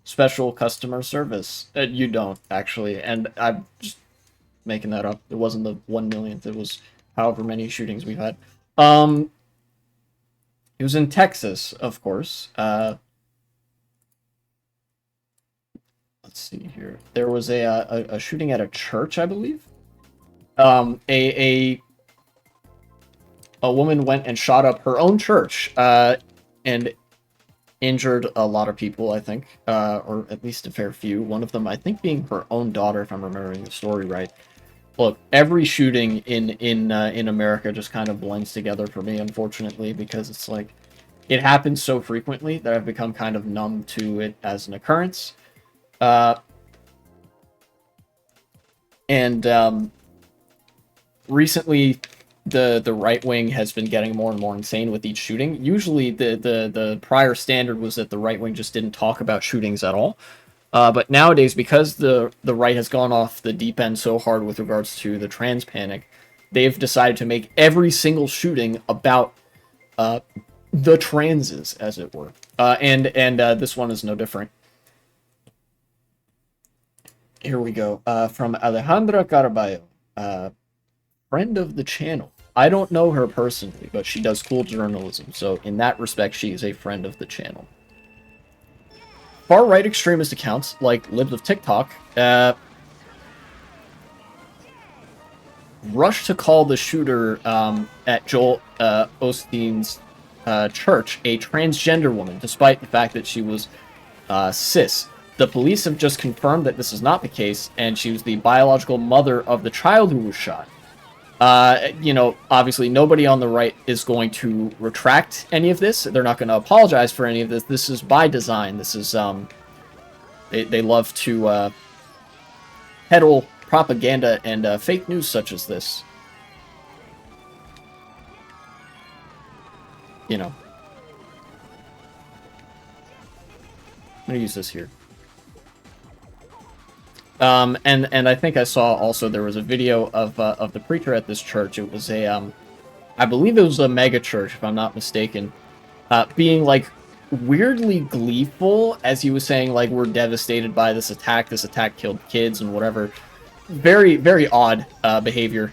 special customer service. You don't, actually, and I'm just making that up. It wasn't the 1 millionth, it was however many shootings we've had. It was in Texas, of course. Let's see here. There was a shooting at a church, I believe. A woman went and shot up her own church, and injured a lot of people, I think, or at least a fair few. One of them, I think, being her own daughter, if I'm remembering the story right. Look, every shooting in America just kind of blends together for me, unfortunately, because it's like it happens so frequently that I've become kind of numb to it as an occurrence. Recently, the right wing has been getting more and more insane with each shooting. Usually, the prior standard was that the right wing just didn't talk about shootings at all. But nowadays, because the right has gone off the deep end so hard with regards to the trans panic, they've decided to make every single shooting about the transes, as it were. And this one is no different. Here we go. From Alejandra Caraballo, friend of the channel. I don't know her personally, but she does cool journalism, so in that respect, she is a friend of the channel. Far-right extremist accounts, like Libs of TikTok, rushed to call the shooter at Joel Osteen's church a transgender woman, despite the fact that she was cis. The police have just confirmed that this is not the case, and she was the biological mother of the child who was shot. Obviously nobody on the right is going to retract any of this. They're not going to apologize for any of this. This is by design. This is, they love to, peddle propaganda and, fake news such as this. You know. I'm going to use this here. And I think I saw also there was a video of the preacher at this church. It was I believe it was a mega church, if I'm not mistaken, being like weirdly gleeful as he was saying, like, we're devastated by this attack. This attack killed kids and whatever. Very, very odd behavior.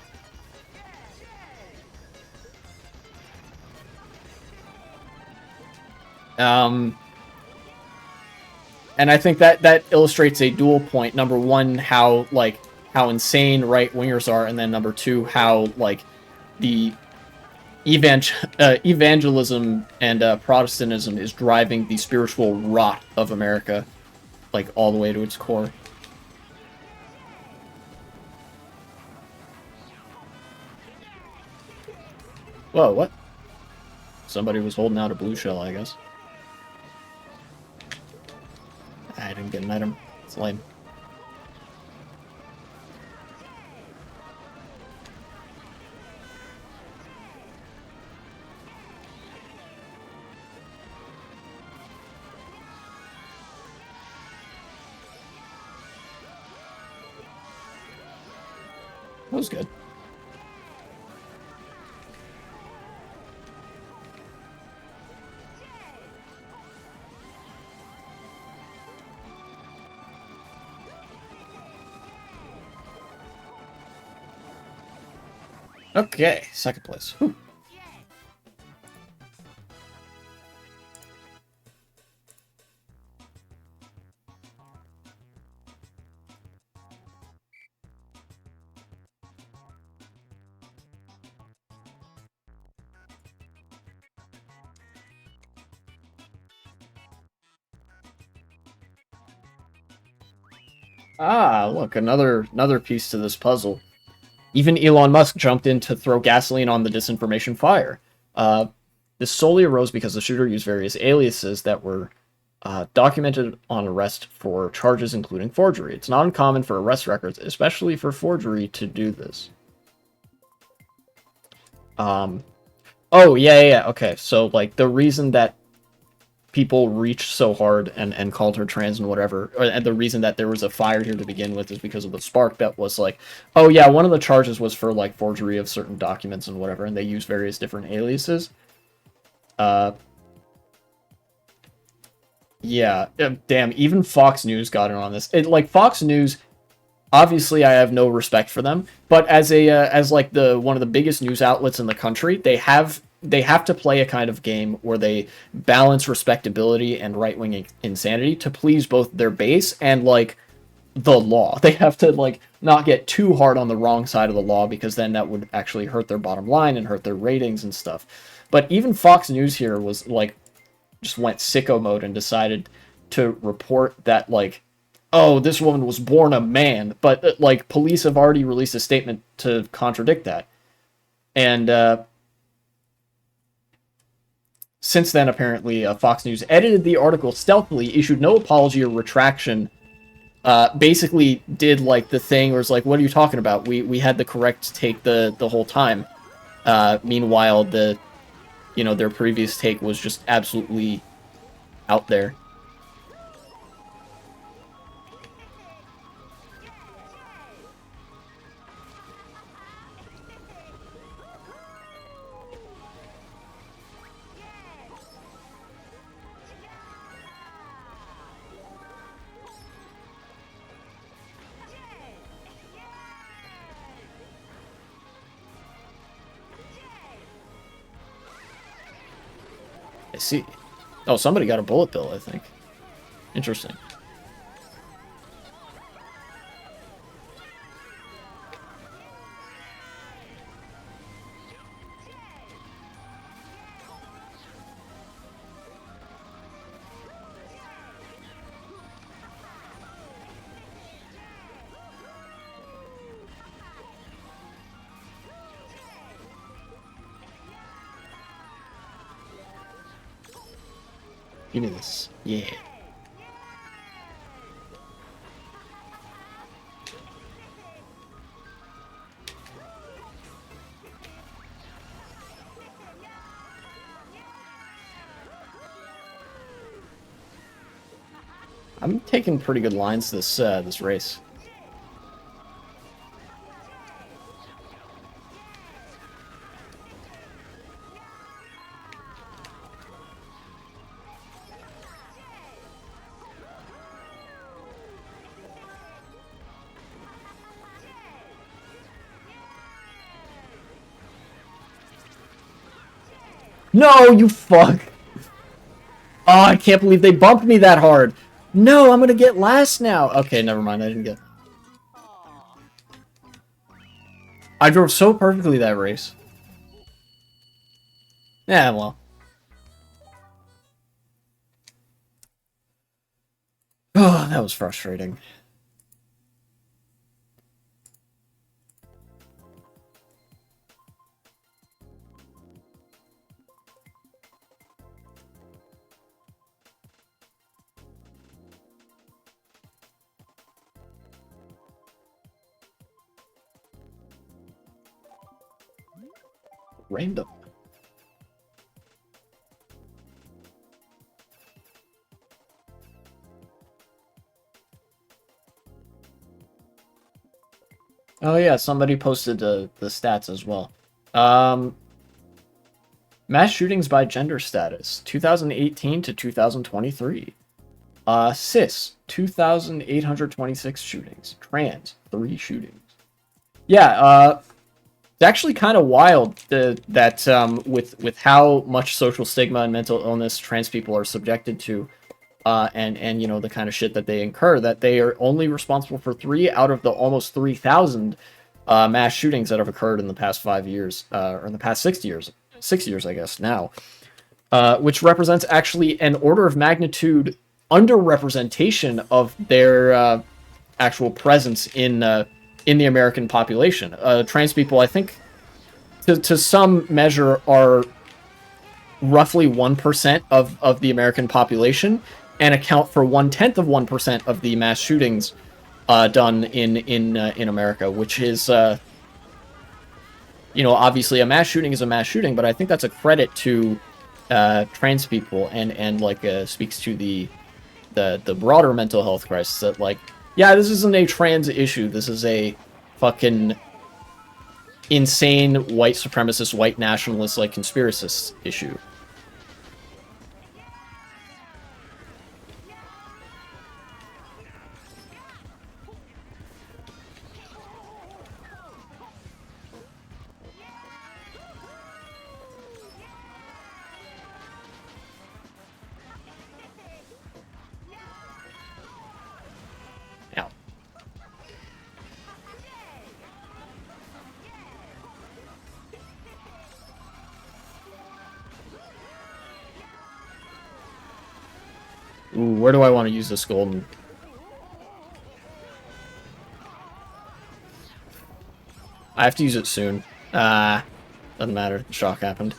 And I think that illustrates a dual point. Number one, how insane right-wingers are, and then number two, how, like, the evangelism and Protestantism is driving the spiritual rot of America, like, all the way to its core. Whoa, what? Somebody was holding out a blue shell, I guess. I didn't get an item. It's lame. That was good. Okay, second place. Whew. Ah, look, another piece to this puzzle. Even Elon Musk jumped in to throw gasoline on the disinformation fire. This solely arose because the shooter used various aliases that were documented on arrest for charges including forgery. It's not uncommon for arrest records, especially for forgery, to do this. Oh, yeah, yeah, yeah. Okay, so, like, the reason that people reached so hard and called her trans and whatever, and the reason that there was a fire here to begin with is because of the spark that was like, oh yeah, one of the charges was for like forgery of certain documents and whatever, and they used various different aliases. Uh, yeah, damn, even Fox News got in on this. Like Fox News, obviously I have no respect for them, but as a as like the one of the biggest news outlets in the country, they have to play a kind of game where they balance respectability and right-wing insanity to please both their base and like the law. They have to like not get too hard on the wrong side of the law because then that would actually hurt their bottom line and hurt their ratings and stuff. But even Fox News here was like just went sicko mode and decided to report that like, oh, this woman was born a man, but like police have already released a statement to contradict that. And since then, apparently, Fox News edited the article stealthily, issued no apology or retraction. Basically, did like the thing where it's like, "What are you talking about? We had the correct take the whole time." Meanwhile, their previous take was just absolutely out there. I see. Oh, somebody got a bullet bill, I think. Interesting. Give me this. Yeah. I'm taking pretty good lines this race. No, you fuck! Oh, I can't believe they bumped me that hard. No, I'm gonna get last now. Okay, never mind. I didn't get. I drove so perfectly that race. Yeah, well. Oh, that was frustrating. Random. Oh yeah, somebody posted the stats as well. Um, Mass shootings by gender status, 2018 to 2023. Cis, 2,826 shootings. Trans, 3 shootings. Yeah, it's actually kind of wild that with how much social stigma and mental illness trans people are subjected to, and the kind of shit that they incur, that they are only responsible for 3 out of the almost 3,000 mass shootings that have occurred in the past 5 years, or in the past 6 years, 6 years, I guess now, which represents actually an order of magnitude underrepresentation of their actual presence in the American population. Trans people, I think, to some measure, are roughly 1% of the American population and account for 1/10 of 1% of the mass shootings done in America, which is You know, obviously a mass shooting is a mass shooting, but I think that's a credit to trans people and like speaks to the broader mental health crisis that like, yeah, this isn't a trans issue. This is a fucking insane white supremacist, white nationalist, like conspiracist issue. Now, ooh, where do I want to use this golden? I have to use it soon. Doesn't matter. The shock happened.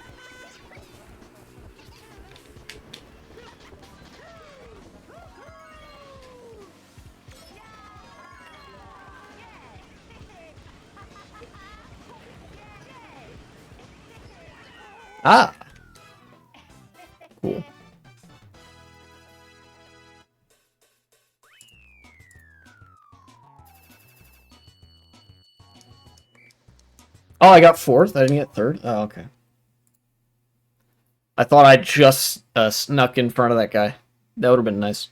Ah! Cool. Oh, I got fourth? I didn't get third? Oh, okay. I thought I just snuck in front of that guy. That would have been nice.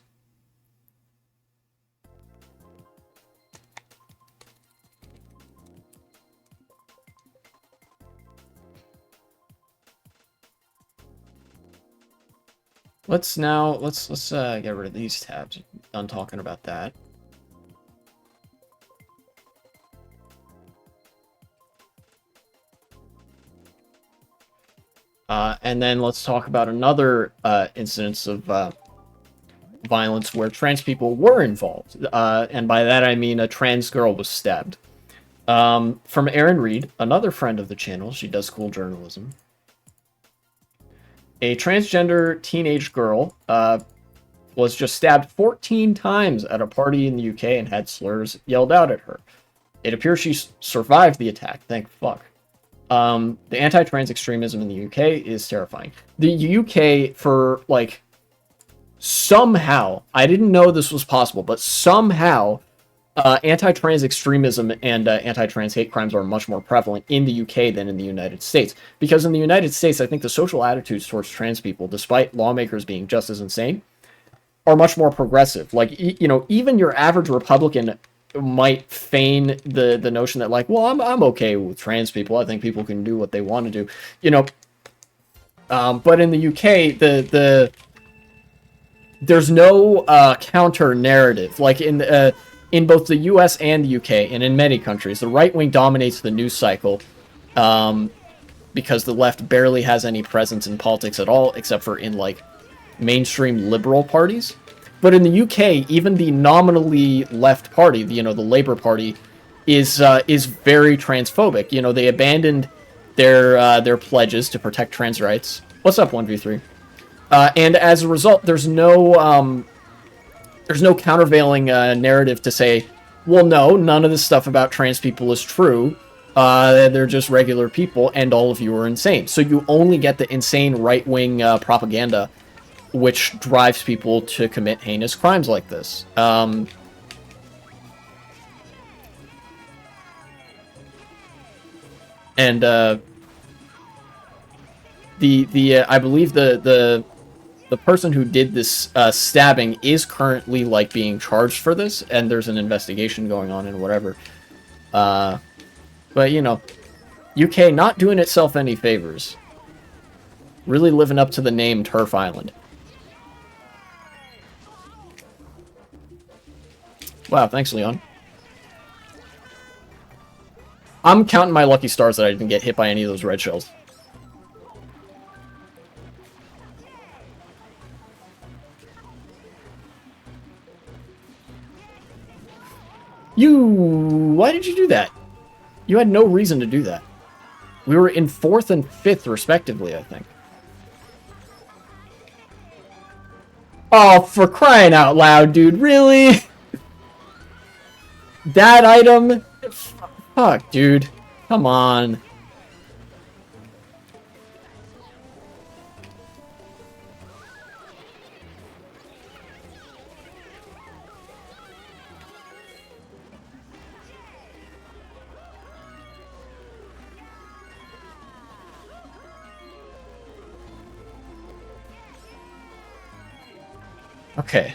Let's get rid of these tabs. Done talking about that. And then let's talk about another incidence of violence where trans people were involved. And by that I mean a trans girl was stabbed. From Erin Reed, another friend of the channel. She does cool journalism. A transgender teenage girl was just stabbed 14 times at a party in the UK and had slurs yelled out at her. It appears she survived the attack, thank fuck. The anti-trans extremism in the UK is terrifying. The UK, for, like, somehow, I didn't know this was possible, but somehow, anti-trans extremism and anti-trans hate crimes are much more prevalent in the UK than in the United States. Because in the United States, I think the social attitudes towards trans people, despite lawmakers being just as insane, are much more progressive. Like, you know, even your average Republican might feign the notion that, like, well, I'm okay with trans people. I think people can do what they want to do, you know. But in the UK, there's no counter narrative. Like in both the US and the UK, and in many countries, the right wing dominates the news cycle because the left barely has any presence in politics at all, except for in like mainstream liberal parties. But in the UK, even the nominally left party, you know, the Labour Party, is very transphobic. You know, they abandoned their pledges to protect trans rights. What's up, 1v3? And as a result, there's no countervailing narrative to say, well, no, none of this stuff about trans people is true. They're just regular people, and all of you are insane. So you only get the insane right-wing propaganda, which drives people to commit heinous crimes like this. And I believe the person who did this stabbing is currently like being charged for this, and there's an investigation going on and whatever. But you know, UK not doing itself any favors. Really living up to the name Turf Island. Wow, thanks, Leon. I'm counting my lucky stars that I didn't get hit by any of those red shells. Why did you do that? You had no reason to do that. We were in 4th and 5th, respectively, I think. Oh, for crying out loud, dude, really? That item? Fuck, dude. Come on. Okay.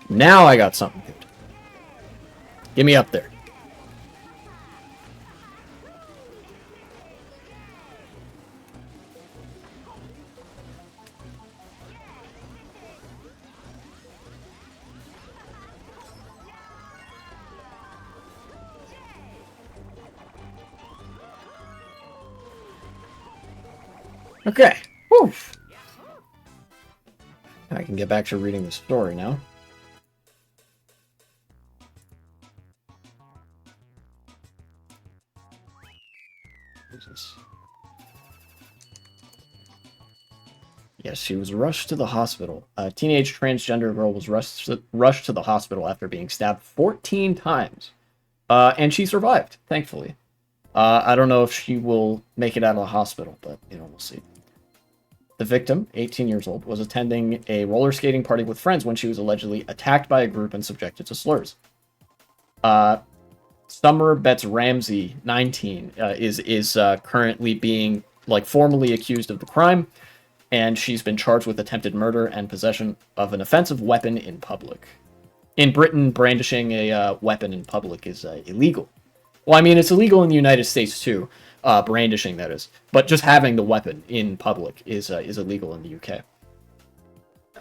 Now I got something good. Get me up there. Okay. Whew. I can get back to reading the story now. Jesus. Yes, she was rushed to the hospital. A teenage transgender girl was rushed to the hospital after being stabbed 14 times. And she survived, thankfully. I don't know if she will make it out of the hospital, but, we'll see. The victim, 18 years old, was attending a roller skating party with friends when she was allegedly attacked by a group and subjected to slurs. Summer Betts Ramsey, 19, is currently being formally accused of the crime, and she's been charged with attempted murder and possession of an offensive weapon in public. In Britain, brandishing a weapon in public is illegal. Well, I mean, it's illegal in the United States too, brandishing that is, but just having the weapon in public is illegal in the UK.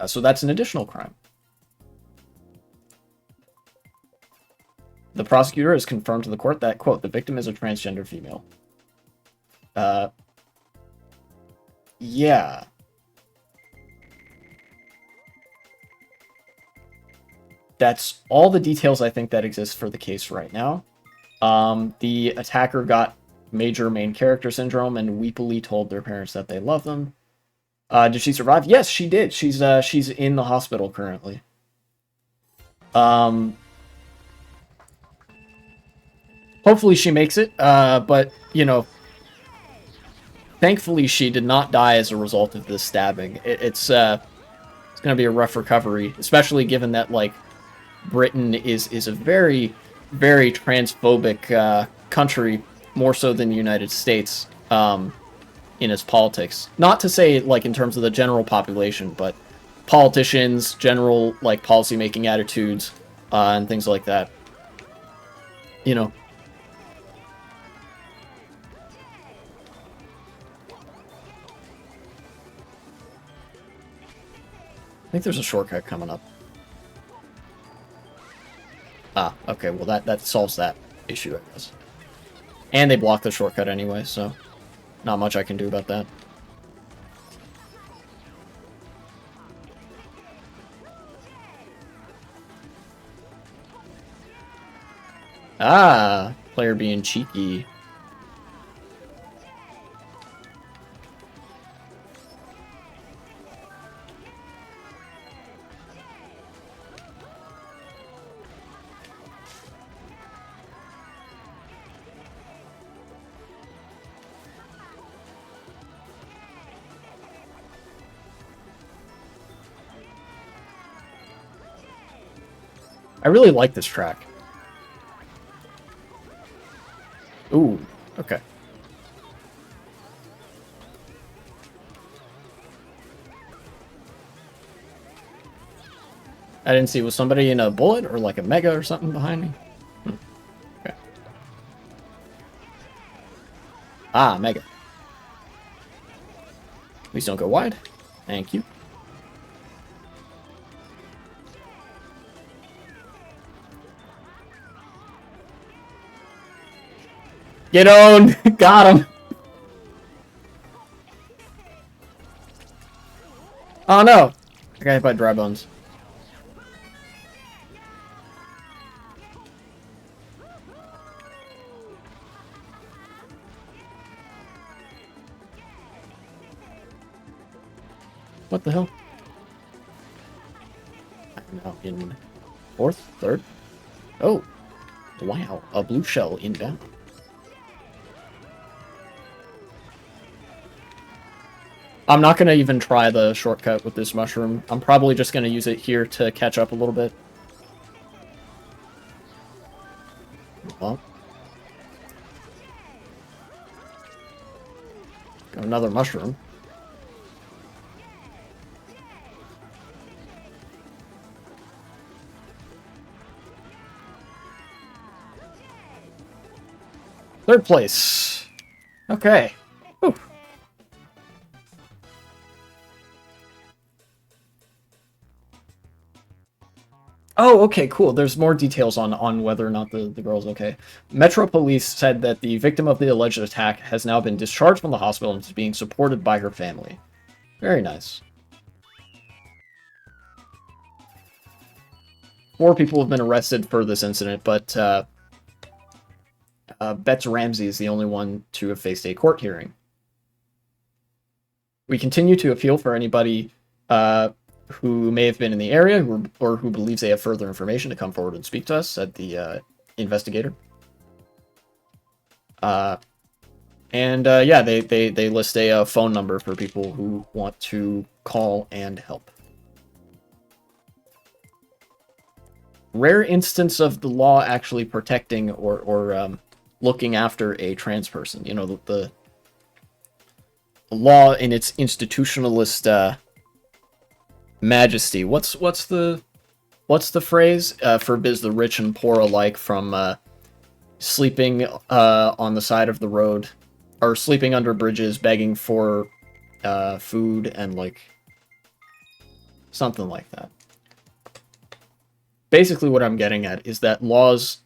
So that's an additional crime. The prosecutor has confirmed to the court that, quote, the victim is a transgender female. Yeah. That's all the details I think that exist for the case right now. The attacker got major main character syndrome and weepily told their parents that they love them. Did she survive? Yes, she did. She's in the hospital currently. Hopefully she makes it, but, thankfully she did not die as a result of this stabbing. It's going to be a rough recovery, especially given that, Britain is a very, very transphobic country, more so than the United States, in its politics. Not to say, in terms of the general population, but politicians, general, policy-making attitudes, and things like that. I think there's a shortcut coming up. Ah, okay, well that solves that issue, I guess. And they blocked the shortcut anyway, so not much I can do about that. Ah, player being cheeky. I really like this track. Ooh, okay. I didn't see, was somebody in a bullet or a mega or something behind me? Okay. Ah, mega. Please don't go wide. Thank you. Get owned! Got him! Oh no! I got hit by dry bones. What the hell? I'm now in fourth, third. Oh! Wow, a blue shell inbound. I'm not going to even try the shortcut with this mushroom. I'm probably just going to use it here to catch up a little bit. Well. Got another mushroom. Third place. Okay. Whew. Oh, okay, cool. There's more details on whether or not the girl's okay. Metro Police said that the victim of the alleged attack has now been discharged from the hospital and is being supported by her family. Very nice. 4 people have been arrested for this incident, but Betts Ramsey is the only one to have faced a court hearing. We continue to appeal for anybody who may have been in the area or who believes they have further information to come forward and speak to us, said the investigator. Yeah, they list a phone number for people who want to call and help. Rare instance of the law actually protecting or looking after a trans person. You know, the law in its institutionalist majesty. What's the phrase? Forbids the rich and poor alike from sleeping on the side of the road, or sleeping under bridges, begging for food, and like something like that. Basically, what I'm getting at is that laws,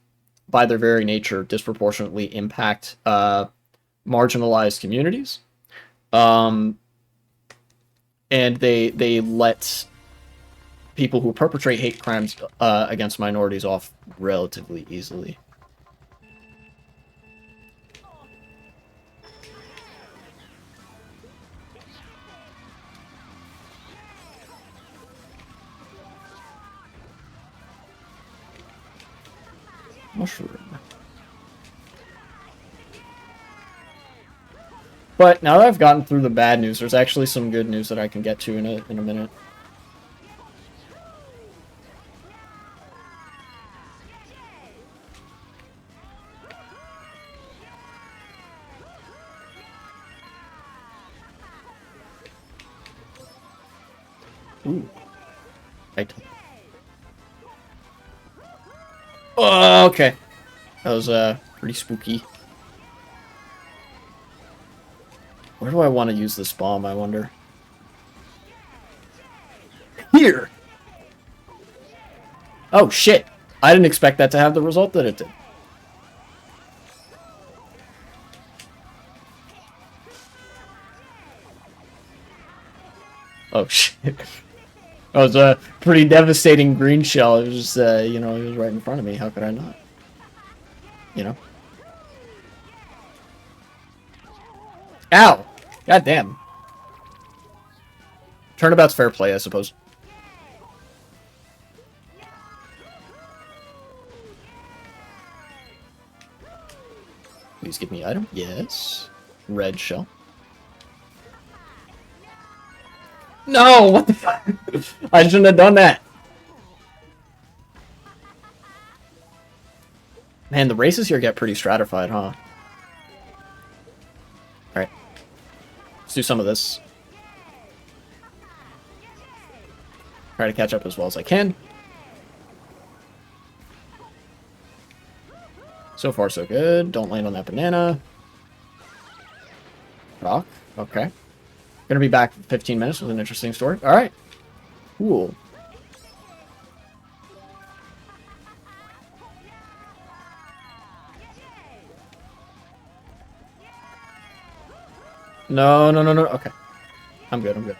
by their very nature, disproportionately impact marginalized communities. And they let people who perpetrate hate crimes against minorities off relatively easily. Mushroom. But now that I've gotten through the bad news, there's actually some good news that I can get to in a minute. Ooh. Right. Oh, okay. That was pretty spooky. Where do I want to use this bomb, I wonder? Here! Oh, shit. I didn't expect that to have the result that it did. Oh, shit. That was a pretty devastating green shell. It was just, you know, it was right in front of me. How could I not? You know? Ow! God damn. Turnabout's fair play, I suppose. Please give me item. Yes. Red shell. No! What the fuck? I shouldn't have done that. Man, the races here get pretty stratified, huh? Alright. Let's do some of this. Try to catch up as well as I can. So far, so good. Don't land on that banana. Rock. Okay. Gonna be back in 15 minutes with an interesting story. Alright. Cool. No. Okay. I'm good.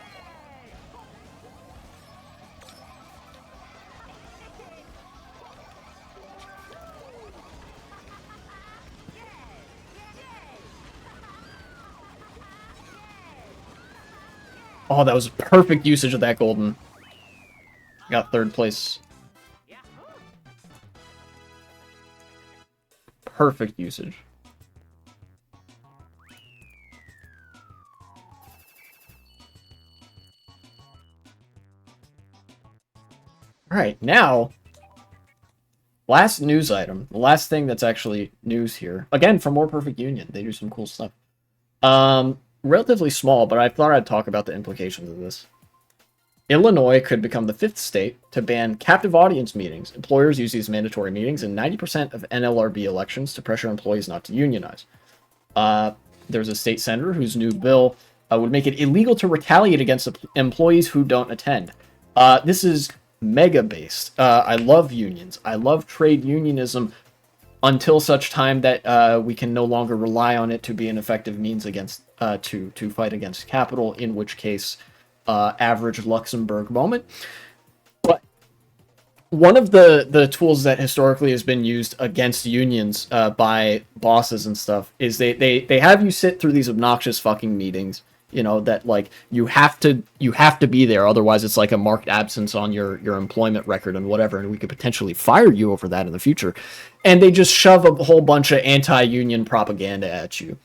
Oh, that was perfect usage of that golden. Got 3rd place. Perfect usage. Alright, now, last news item. The last thing that's actually news here. Again, from More Perfect Union. They do some cool stuff. Relatively small, but I thought I'd talk about the implications of this. Illinois could become the fifth state to ban captive audience meetings. Employers use these mandatory meetings in 90% of NLRB elections to pressure employees not to unionize. There's a state senator whose new bill would make it illegal to retaliate against employees who don't attend. This is mega based. I love unions. I love trade unionism until such time that we can no longer rely on it to be an effective means against to fight against capital. In which case, average Luxembourg moment. But one of the tools that historically has been used against unions by bosses and stuff is they have you sit through these obnoxious fucking meetings, you know, that like you have to be there, otherwise it's like a marked absence on your employment record and whatever, and we could potentially fire you over that in the future. And they just shove a whole bunch of anti-union propaganda at you.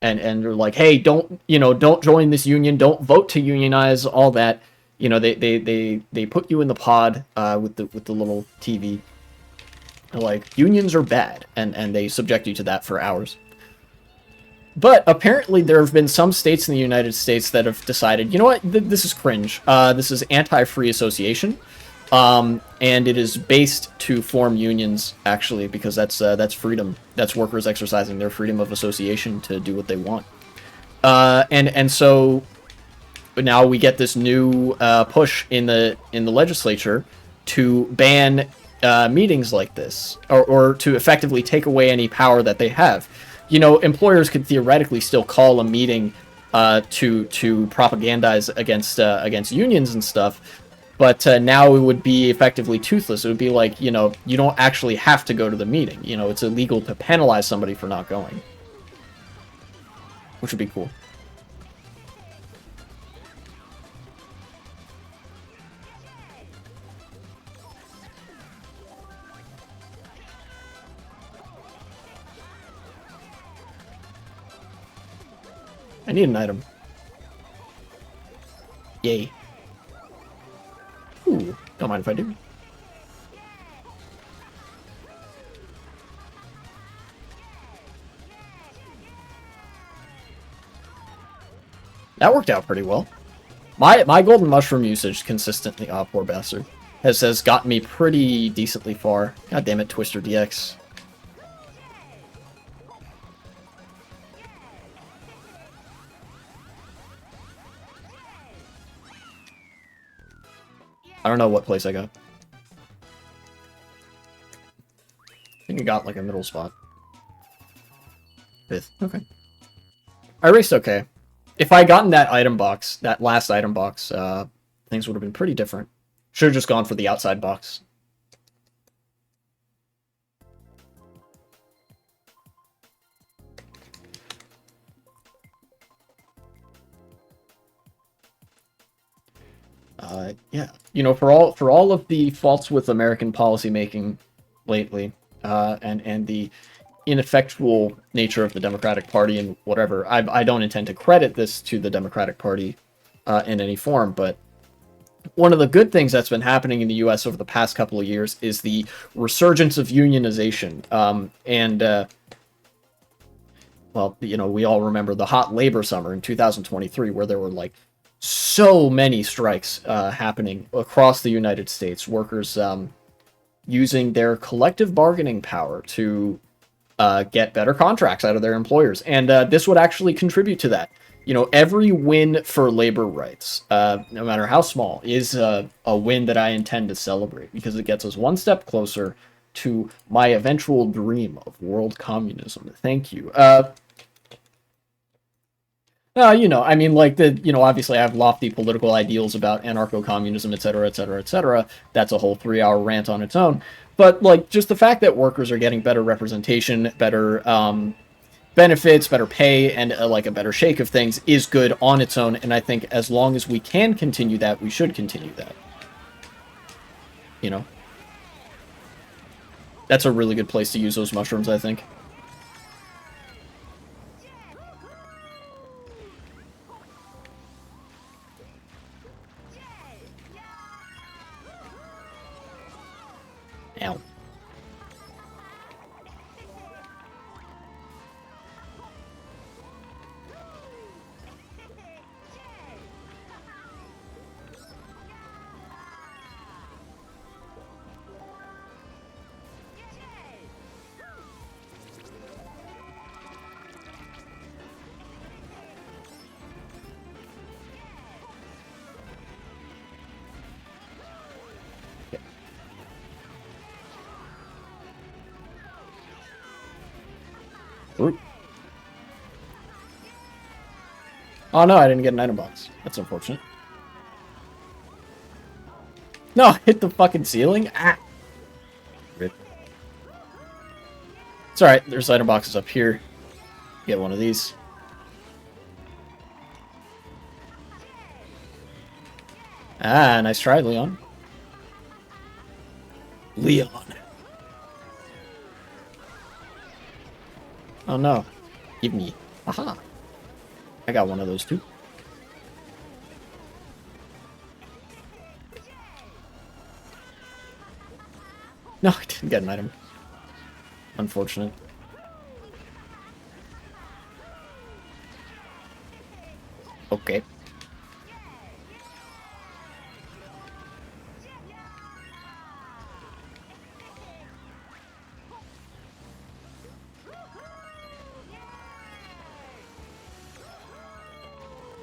And they're like, hey, don't join this union, don't vote to unionize, all that. You know, they put you in the pod with the little TV. Like, unions are bad, and they subject you to that for hours. But apparently there have been some states in the United States that have decided, you know what, this is cringe. This is anti-free association. And it is based to form unions, actually, because that's freedom. That's workers exercising their freedom of association to do what they want. And so now we get this new push in the legislature to ban meetings like this, or to effectively take away any power that they have. You know, employers could theoretically still call a meeting to propagandize against unions and stuff. But now it would be effectively toothless. It would be like, you know, you don't actually have to go to the meeting. You know, it's illegal to penalize somebody for not going. Which would be cool. I need an item. Yay. Ooh, don't mind if I do. That worked out pretty well. My golden mushroom usage consistently, oh, poor bastard, has gotten me pretty decently far. God damn it, Twister DX. I don't know what place I got. I think I got like a middle spot. Fifth. Okay. I raced okay. If I had gotten that item box, that last item box, things would have been pretty different. Should have just gone for the outside box. Yeah, you know, for all of the faults with American policymaking lately, and the ineffectual nature of the Democratic Party and whatever, I don't intend to credit this to the Democratic Party in any form, but one of the good things that's been happening in the U.S. over the past couple of years is the resurgence of unionization. Well, you know, we all remember the hot labor summer in 2023, where there were like so many strikes happening across the United States. Workers using their collective bargaining power to get better contracts out of their employers. And this would actually contribute to that. You know, every win for labor rights, no matter how small, is a win that I intend to celebrate, because it gets us one step closer to my eventual dream of world communism. Thank you. You know, I mean, like, obviously I have lofty political ideals about anarcho-communism, etc., etc., etc. That's a whole 3-hour rant on its own. But, like, just the fact that workers are getting better representation, better benefits, better pay, and like a better shake of things is good on its own. And I think as long as we can continue that, we should continue that. You know? That's a really good place to use those mushrooms, I think. Ow. Oop. Oh no, I didn't get an item box. That's unfortunate. No, hit the fucking ceiling. Ah. Rip. It's alright, there's item boxes up here. Get one of these. Ah, nice try, Leon. Leon. Oh no. Give me. Aha. I got one of those too. No, I didn't get an item. Unfortunate. Okay.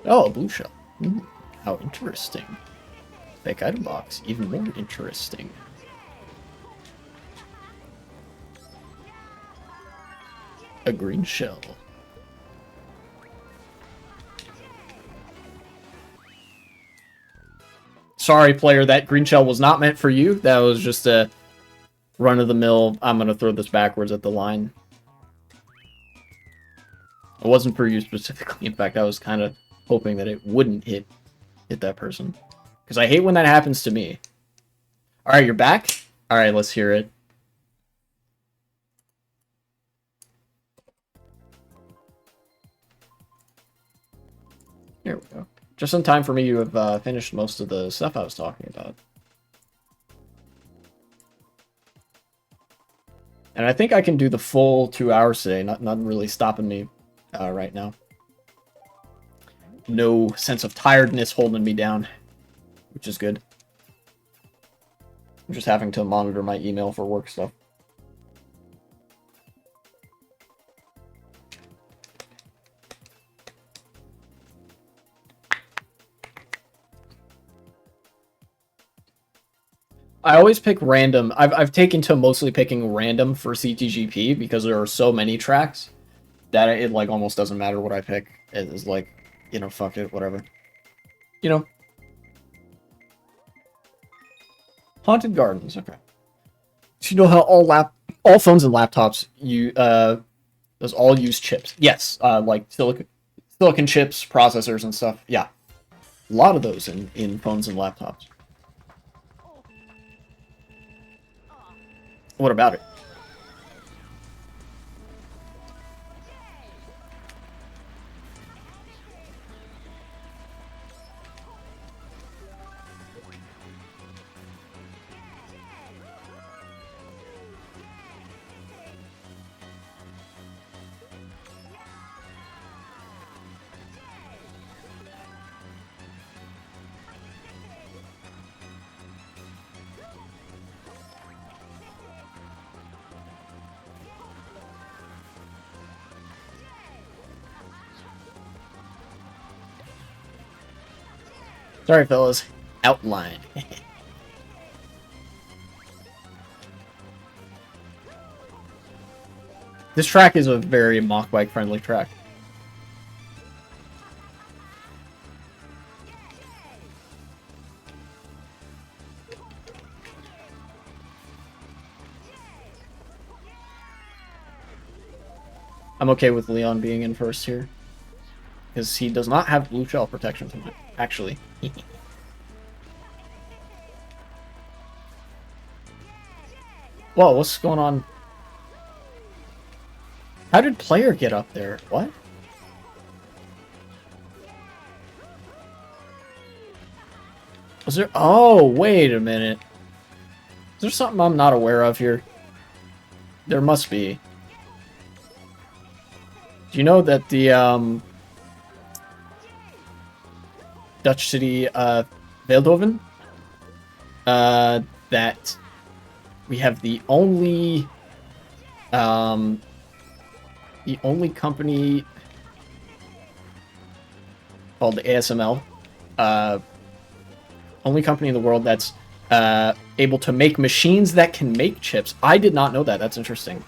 Oh, a blue shell. How interesting. Fake item box. Even more interesting. A green shell. Sorry, player, that green shell was not meant for you. That was just a run-of-the-mill, I'm going to throw this backwards at the line. It wasn't for you specifically. In fact, I was kind of hoping that it wouldn't hit that person. Because I hate when that happens to me. Alright, you're back? Alright, let's hear it. Here we go. Just in time for me to have finished most of the stuff I was talking about. And I think I can do the full 2 hours today. Not really stopping me right now. No sense of tiredness holding me down, which is good. I'm just having to monitor my email for work stuff. I always pick random. I've taken to mostly picking random for CTGP because there are so many tracks that it like almost doesn't matter what I pick. It is like, you know, fuck it, whatever. You know. Haunted Gardens, okay. So you know how all phones and laptops those all use chips. Yes, like silicon chips, processors and stuff. Yeah. A lot of those in phones and laptops. What about it? Sorry, fellas. Outline. This track is a very Mach Bike friendly track. I'm okay with Leon being in first here. Because he does not have blue shell protection from it, actually. Whoa, what's going on? How did player get up there? What? Was there... Oh, wait a minute. Is there something I'm not aware of here? There must be. Do you know that the, Dutch city, Veldhoven? That we have the only company called the ASML, only company in the world that's able to make machines that can make chips. I did not know that. That's interesting.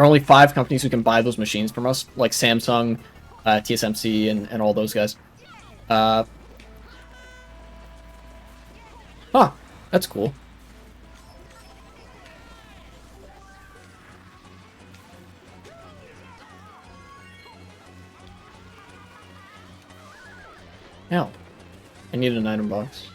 There are only 5 companies who can buy those machines from us, like Samsung, TSMC, and all those guys. Huh, that's cool. Now, I need an item box.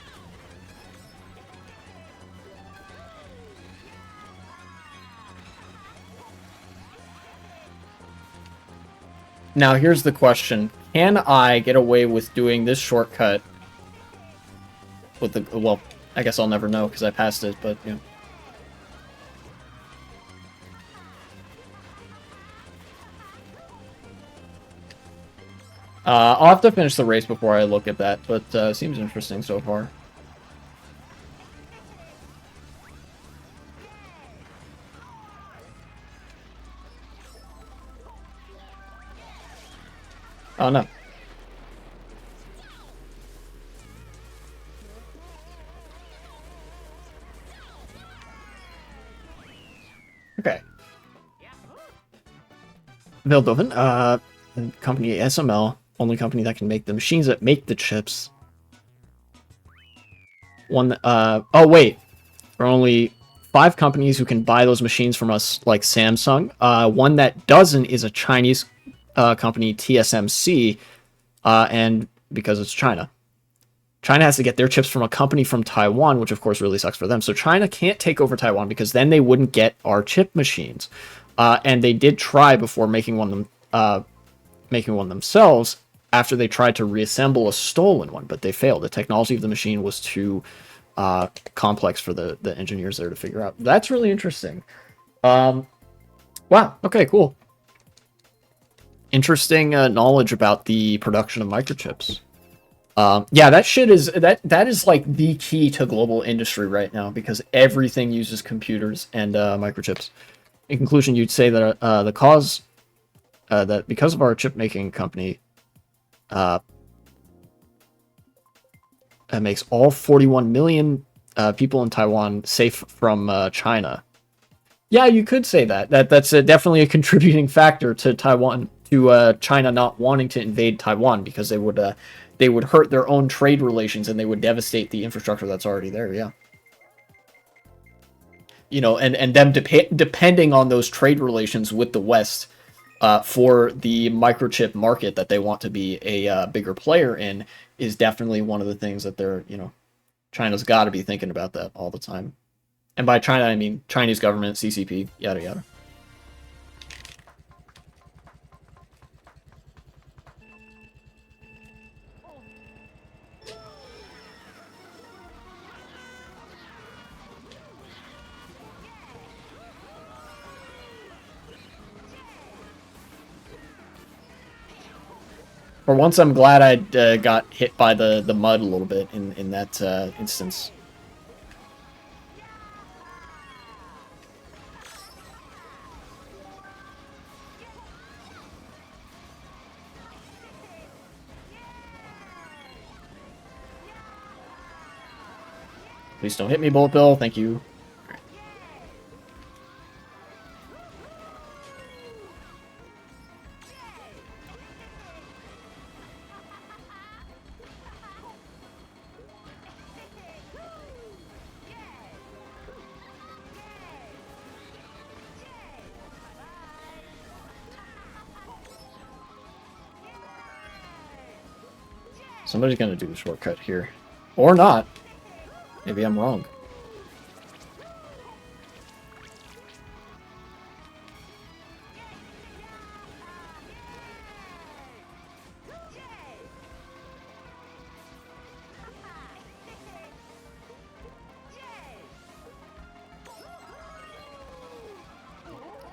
Now, here's the question. Can I get away with doing this shortcut with the... Well, I guess I'll never know because I passed it, but, you know. I'll have to finish the race before I look at that, but seems interesting so far. Oh, no. Okay. Veldhoven, company SML, only company that can make the machines that make the chips. Oh wait, there are only 5 companies who can buy those machines from us, like Samsung. One that doesn't is a Chinese company, TSMC, and because it's China. China has to get their chips from a company from Taiwan, which of course really sucks for them. So China can't take over Taiwan because then they wouldn't get our chip machines. And they did try before making one themselves after they tried to reassemble a stolen one, but they failed. The technology of the machine was too complex for the engineers there to figure out. That's really interesting. Wow. Okay, cool. Interesting knowledge about the production of microchips. Yeah, that shit is that is like the key to global industry right now because everything uses computers and microchips. In conclusion, you'd say that the cause that because of our chip making company, it makes all 41 million people in Taiwan safe from China. Yeah, you could say that. That's definitely a contributing factor to China not wanting to invade Taiwan because they would hurt their own trade relations and they would devastate the infrastructure that's already there. Yeah. You know, and them depending on those trade relations with the West for the microchip market that they want to be a bigger player in is definitely one of the things that they're, you know, China's got to be thinking about that all the time. And by China, I mean Chinese government, CCP, yada yada. For once, I'm glad I got hit by the mud a little bit in that instance. Please don't hit me, Bullet Bill. Thank you. Somebody's gonna do the shortcut here. Or not. Maybe I'm wrong.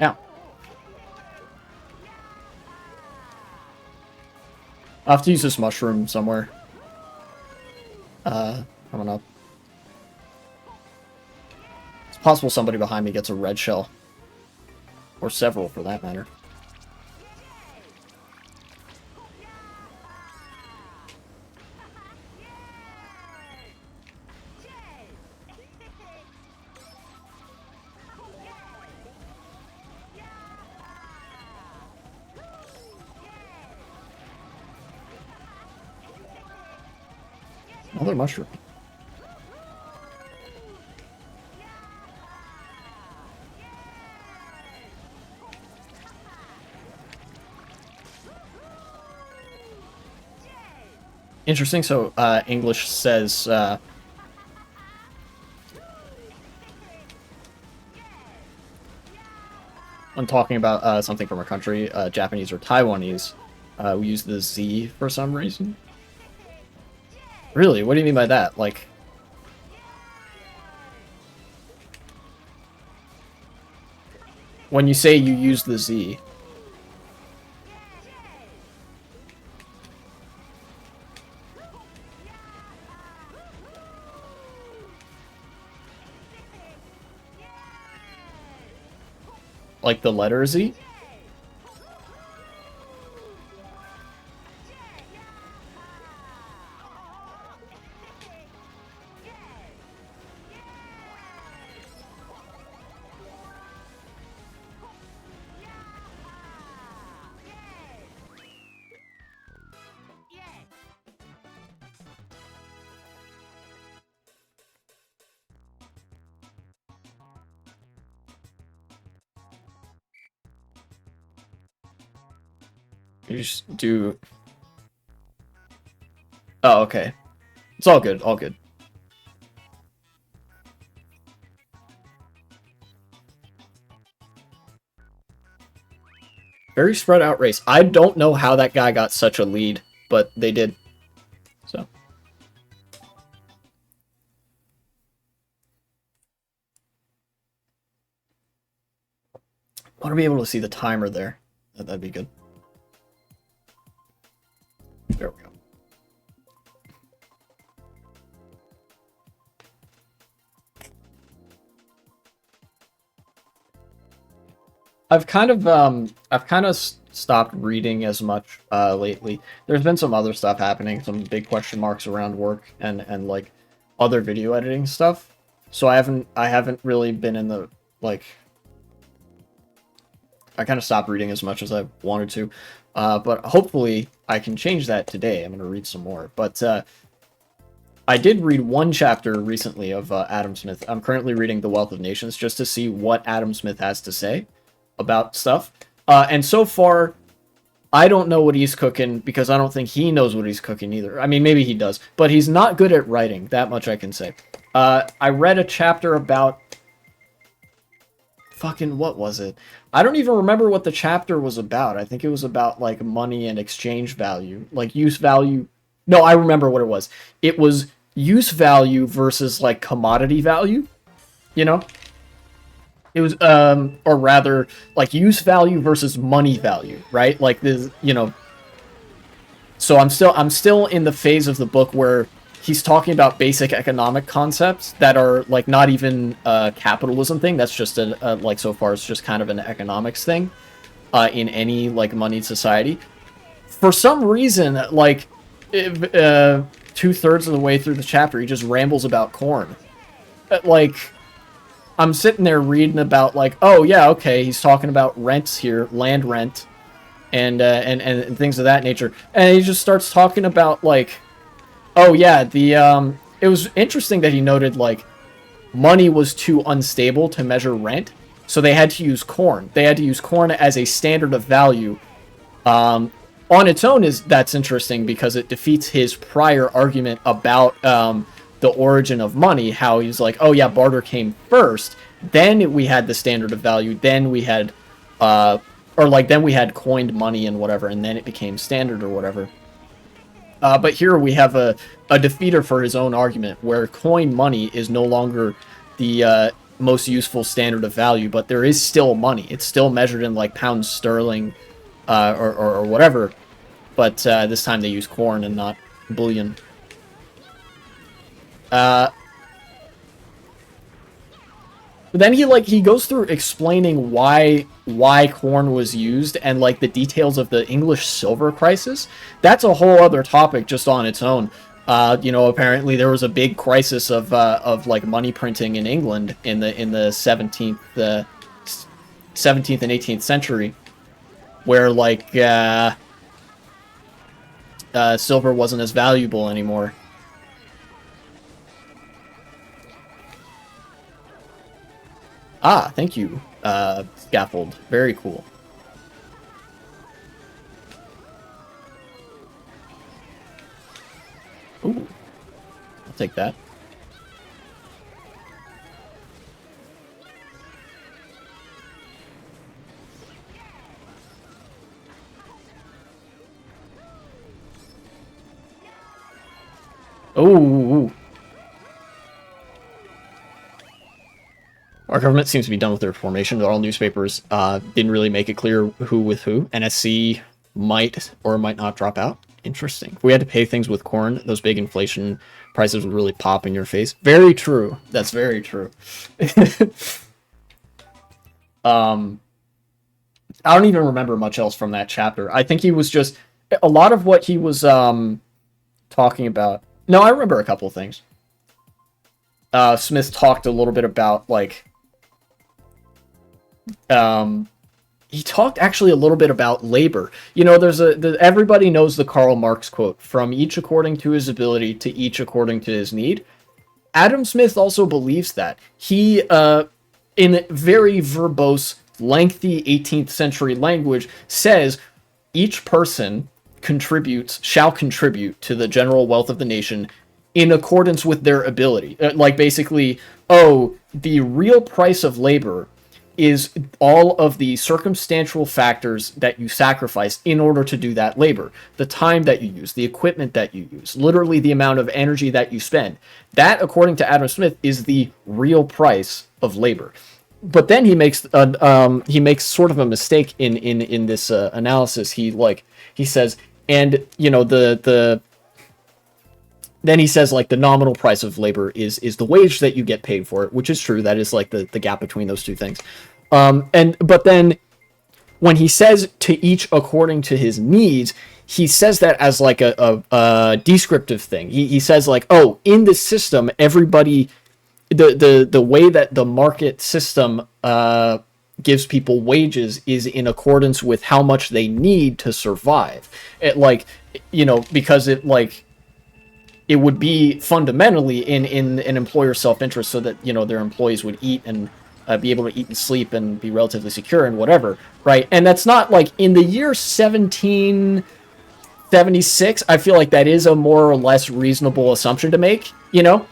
Ow. I'll have to use this mushroom somewhere. Coming up. It's possible somebody behind me gets a red shell. Or several, for that matter. Another mushroom. Interesting. So English says when talking about something from a country, Japanese or Taiwanese, we use the Z for some reason. Really? What do you mean by that? Like, when you say you use the Z. Like the letter Z? You just do... Oh, okay. It's all good, all good. Very spread out race. I don't know how that guy got such a lead, but they did. So. I want to be able to see the timer there. That'd be good. There we go. I've kind of stopped reading as much lately. There's been some other stuff happening, some big question marks around work and like other video editing stuff. So I haven't really been in the like. I kind of stopped reading as much as I wanted to, but hopefully I can change that today. I'm gonna read some more, but I did read one chapter recently of Adam Smith. I'm currently reading The Wealth of Nations just to see what Adam Smith has to say about stuff. And so far, I don't know what he's cooking because I don't think he knows what he's cooking either. I mean, maybe he does, but he's not good at writing. That much I can say. I read a chapter about... Fucking, what was it? I don't even remember what the chapter was about. I think it was about, like, money and exchange value. Like, use value... No, I remember what it was. It was use value versus, like, commodity value. You know? It was, or rather, like, use value versus money value, right? Like, this, you know... So I'm still in the phase of the book where he's talking about basic economic concepts that are, like, not even a capitalism thing. That's just, like, so far it's just kind of an economics thing in any, like, moneyed society. For some reason, like, 2/3 of the way through the chapter, he just rambles about corn. Like... I'm sitting there reading about, like, oh, yeah, okay, he's talking about rents here, land rent, and things of that nature. And he just starts talking about, like, oh, yeah, it was interesting that he noted, like, money was too unstable to measure rent, so they had to use corn. They had to use corn as a standard of value. On its own, that's interesting because it defeats his prior argument about, the origin of money, how he's like, oh yeah, barter came first, then we had the standard of value, then we had then we had coined money and whatever, and then it became standard or whatever. But here we have a defeater for his own argument, where coined money is no longer the most useful standard of value, but there is still money. It's still measured in, like, pounds sterling or whatever, but this time they use corn and not bullion. But then he goes through explaining why corn was used and, like, the details of the English silver crisis. That's a whole other topic just on its own. You know, apparently there was a big crisis of like money printing in England in the 17th and 18th century, where, like, silver wasn't as valuable anymore. Ah, thank you, Scaffold. Very cool. Ooh, I'll take that. Oh, our government seems to be done with their formation. All newspapers didn't really make it clear who with who. NSC might or might not drop out. Interesting. If we had to pay things with corn, those big inflation prices would really pop in your face. Very true. That's very true. um, I don't even remember much else from that chapter. I think he was just a lot of what he was talking about. No, I remember a couple of things. Smith talked a little bit about like he talked actually a little bit about labor. You know, everybody knows the Karl Marx quote, from each according to his ability to each according to his need. Adam Smith also believes that. He, in very verbose, lengthy 18th century language, says each person shall contribute to the general wealth of the nation in accordance with their ability. Like basically, the real price of labor is all of the circumstantial factors that you sacrifice in order to do that labor. The time that you use, the equipment that you use, literally the amount of energy that you spend. That, according to Adam Smith, is the real price of labor. But then he makes sort of a mistake in this analysis. He says, and you know then he says like the nominal price of labor is the wage that you get paid for it, which is true. That is like the gap between those two things. But then when he says to each according to his needs, he says that as like a descriptive thing. He says like, oh, in this system, everybody, the way that the market system gives people wages is in accordance with how much they need to survive. It like, you know, because it would be fundamentally in an employer's self-interest so that, you know, their employees would eat and be able to eat and sleep and be relatively secure and whatever, right? And that's not like in the year 1776, I feel like that is a more or less reasonable assumption to make, you know?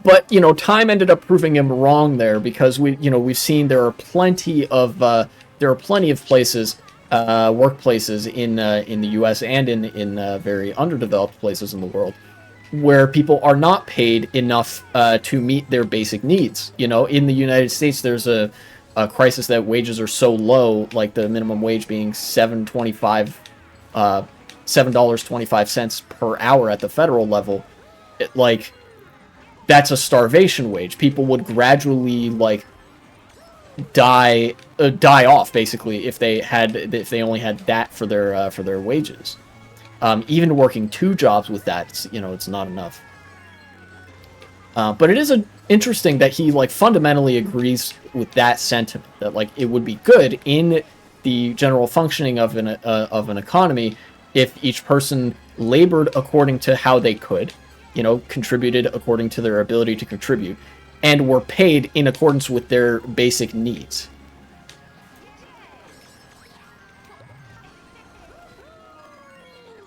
But, you know, time ended up proving him wrong there because we've seen there are plenty of places, workplaces in the U.S. and in very underdeveloped places in the world where people are not paid enough to meet their basic needs. You know, in the United States, there's a crisis that wages are so low, like the minimum wage being $7.25 per hour at the federal level. That's a starvation wage. People would gradually die off basically if they only had that for their wages. Even working two jobs with that, it's not enough. But it is interesting that he fundamentally agrees with that sentiment, that it would be good in the general functioning of an economy if each person labored according to how they could, contributed according to their ability to contribute, and were paid in accordance with their basic needs.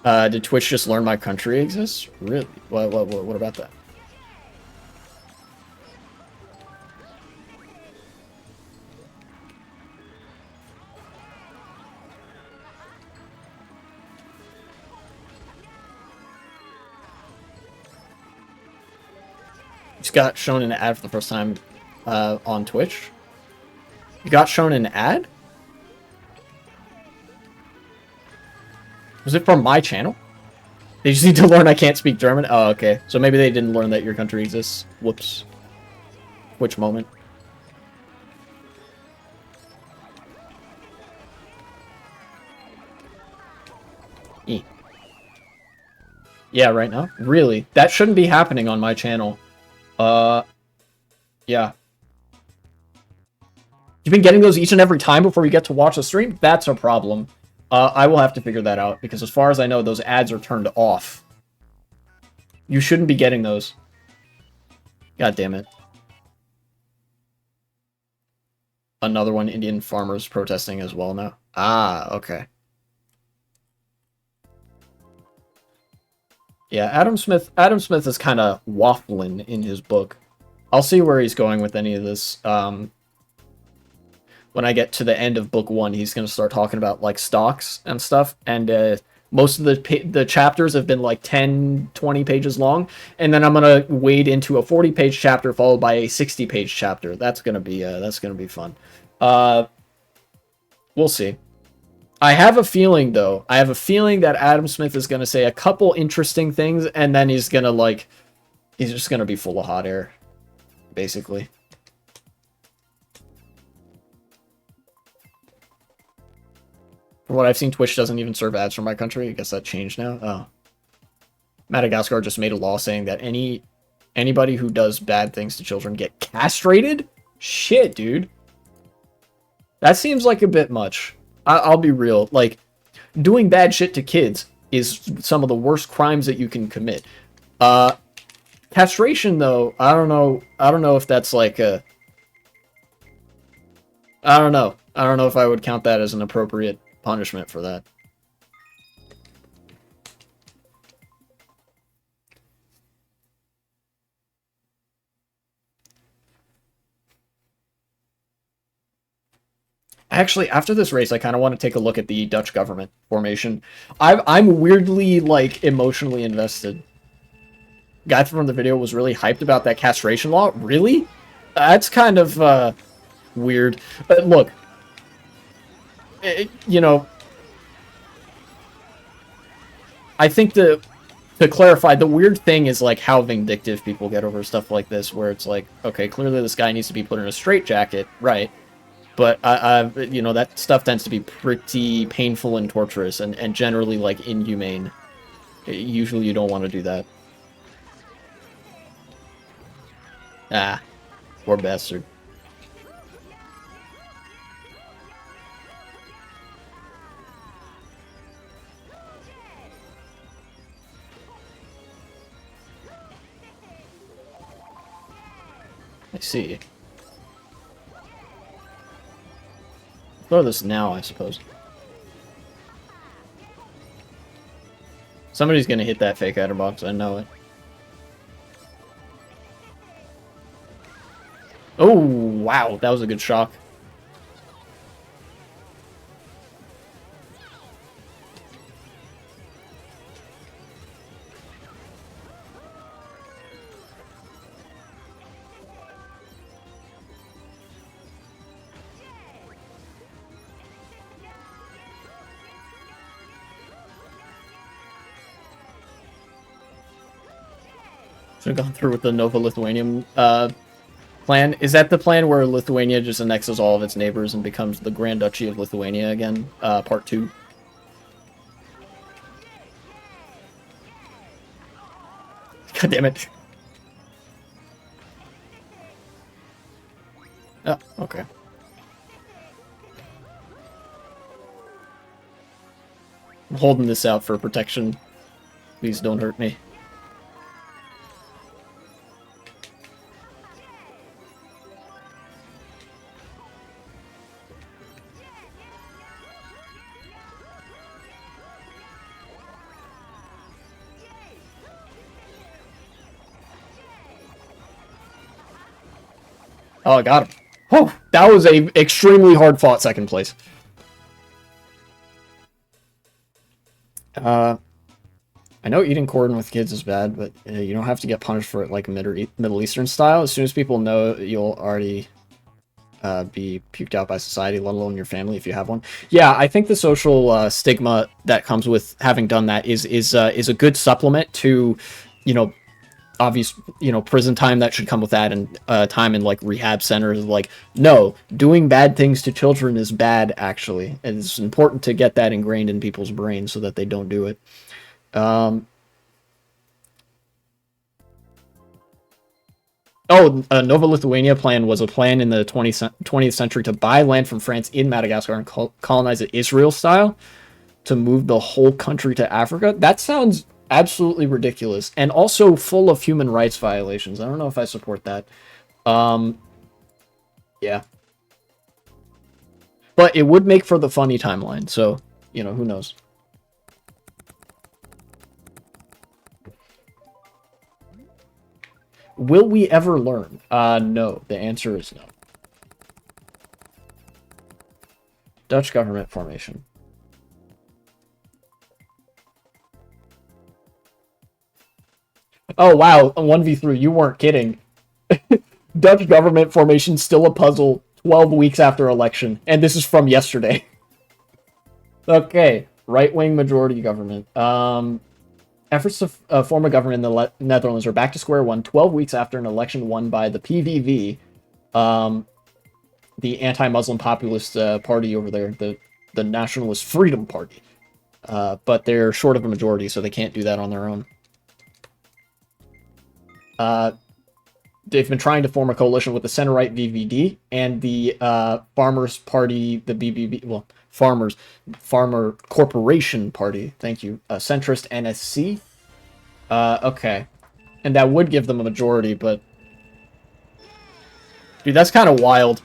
Did Twitch just learn my country exists? Really? What about that? Just got shown an ad for the first time on Twitch. You got shown an ad? Was it from my channel? They just need to learn I can't speak German? Oh, okay. So maybe they didn't learn that your country exists. Whoops. Which moment? E. Yeah, right now? Really? That shouldn't be happening on my channel. Yeah. You've been getting those each and every time before you get to watch the stream? That's a problem. I will have to figure that out, because as far as I know, those ads are turned off. You shouldn't be getting those. God damn it. Another one, Indian farmers protesting as well now. Ah, okay. Yeah, Adam Smith is kind of waffling in his book. I'll see where he's going with any of this. When I get to the end of book 1, he's going to start talking about like stocks and stuff, and most of the chapters have been like 10, 20 pages long, and then I'm going to wade into a 40-page chapter followed by a 60-page chapter. That's going to be fun. We'll see. I have a feeling, though. I have a feeling that Adam Smith is going to say a couple interesting things, and then he's going to, like... He's just going to be full of hot air, basically. From what I've seen, Twitch doesn't even serve ads for my country. I guess that changed now. Oh. Madagascar just made a law saying that anybody who does bad things to children get castrated? Shit, dude. That seems like a bit much. I'll be real. Like, doing bad shit to kids is some of the worst crimes that you can commit. Castration, though, I don't know if that's like a... I don't know if I would count that as an appropriate punishment for that. Actually, after this race, I kind of want to take a look at the Dutch government formation. I'm weirdly, like, emotionally invested. Guy from the video was really hyped about that castration law. Really? That's kind of, weird. But look, you know, I think to clarify, the weird thing is, like, how vindictive people get over stuff like this, where it's like, okay, clearly this guy needs to be put in a straitjacket, right? But, you know, that stuff tends to be pretty painful and torturous, and generally, like, inhumane. Usually you don't want to do that. Ah, poor bastard. I see. Throw this now, I suppose. Somebody's gonna hit that fake item box, I know it. Oh, wow, that was a good shock. Should have gone through with the Nova Lithuanian plan. Is that the plan where Lithuania just annexes all of its neighbors and becomes the Grand Duchy of Lithuania again? Part 2. God damn it. Oh, okay. I'm holding this out for protection. Please don't hurt me. Oh, I got him. Oh, that was a extremely hard fought second place. I know eating corn with kids is bad, but you don't have to get punished for it like Middle Eastern style. As soon as people know, you'll already be puked out by society, let alone your family if you have one. Yeah, I think the social stigma that comes with having done that is a good supplement to, you know, obvious, you know, prison time that should come with that, and time in like rehab centers. Like, no, doing bad things to children is bad, actually, and it's important to get that ingrained in people's brains so that they don't do it. Nova Lithuania plan was a plan in the 20th century to buy land from France in Madagascar and colonize it Israel style to move the whole country to Africa. That sounds absolutely ridiculous and also full of human rights violations. I don't know if I support that. Yeah. But it would make for the funny timeline, so, you know, who knows. Will we ever learn? No. The answer is no. Dutch government formation. Oh, wow. 1v3. You weren't kidding. Dutch government formation still a puzzle 12 weeks after election. And this is from yesterday. Okay. Right-wing majority government. Efforts to form a government in the Netherlands are back to square one 12 weeks after an election won by the PVV, the anti-Muslim populist party over there, the Nationalist Freedom Party. But they're short of a majority, so they can't do that on their own. They've been trying to form a coalition with the center-right VVD and the Farmers Party, the BBB, well, Farmer Corporation Party, thank you, centrist NSC. Okay. And that would give them a majority, but... Dude, that's kind of wild.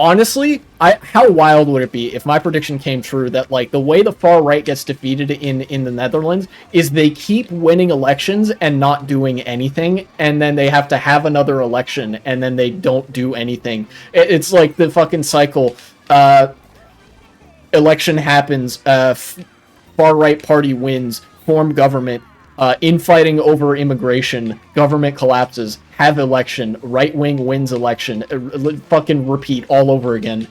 Honestly, how wild would it be if my prediction came true that, like, the way the far right gets defeated in the Netherlands is they keep winning elections and not doing anything, and then they have to have another election, and then they don't do anything. It's like the fucking cycle. Election happens, far right party wins, form government, infighting over immigration, government collapses, have election, right wing wins election, fucking repeat all over again.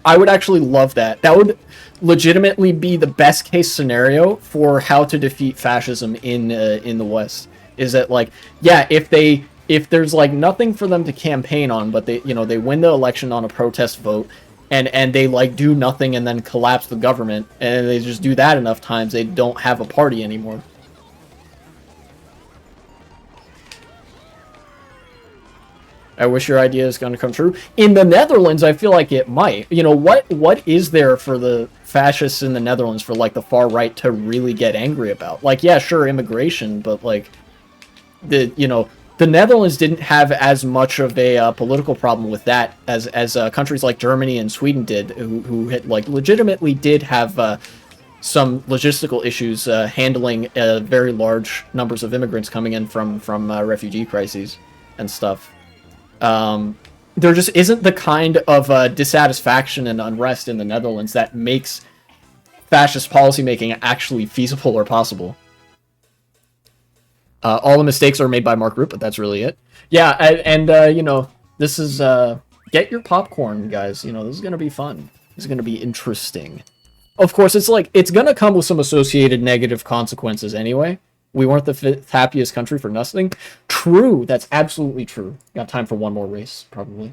I would actually love that. That would legitimately be the best case scenario for how to defeat fascism in the West. Is that, like, yeah, if there's like nothing for them to campaign on, but they win the election on a protest vote, and they like do nothing and then collapse the government, and they just do that enough times, they don't have a party anymore. I wish your idea is going to come true. In the Netherlands, I feel like it might. You know, what is there for the fascists in the Netherlands, for like the far right to really get angry about? Like, yeah, sure, immigration, but like the Netherlands didn't have as much of a political problem with that as countries like Germany and Sweden did, who had, like, legitimately did have some logistical issues handling very large numbers of immigrants coming in from refugee crises and stuff. There just isn't the kind of dissatisfaction and unrest in the Netherlands that makes fascist policymaking actually feasible or possible. All the mistakes are made by Mark Rutte, but that's really it. Yeah, and this is... get your popcorn, guys. You know, this is going to be fun. This is going to be interesting. Of course, it's going to come with some associated negative consequences anyway. We weren't the fifth happiest country for nothing. True, that's absolutely true. Got time for one more race, probably.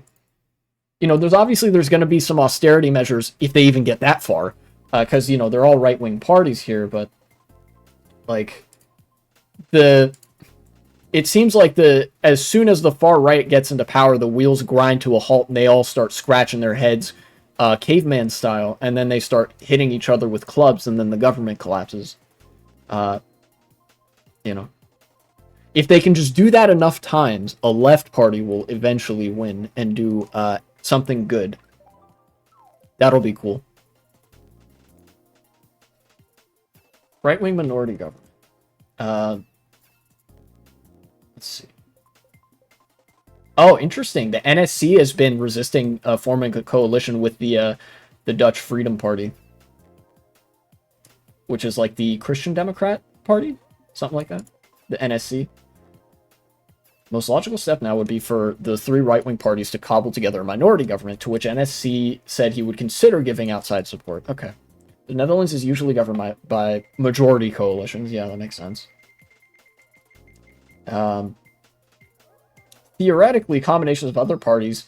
You know, there's going to be some austerity measures, if they even get that far. Because, they're all right-wing parties here, but... like... It seems like as soon as the far right gets into power, the wheels grind to a halt and they all start scratching their heads, caveman style, and then they start hitting each other with clubs, and then the government collapses. If they can just do that enough times, a left party will eventually win and do something good. That'll be cool. Right-wing minority government. Let's see. Oh, interesting. The NSC has been resisting forming a coalition with the Dutch Freedom Party, which is like the Christian Democrat Party, something like that. The NSC. Most logical step now would be for the three right-wing parties to cobble together a minority government, to which NSC said he would consider giving outside support. Okay. The Netherlands is usually governed by majority coalitions. Yeah, that makes sense. Theoretically, combinations of other parties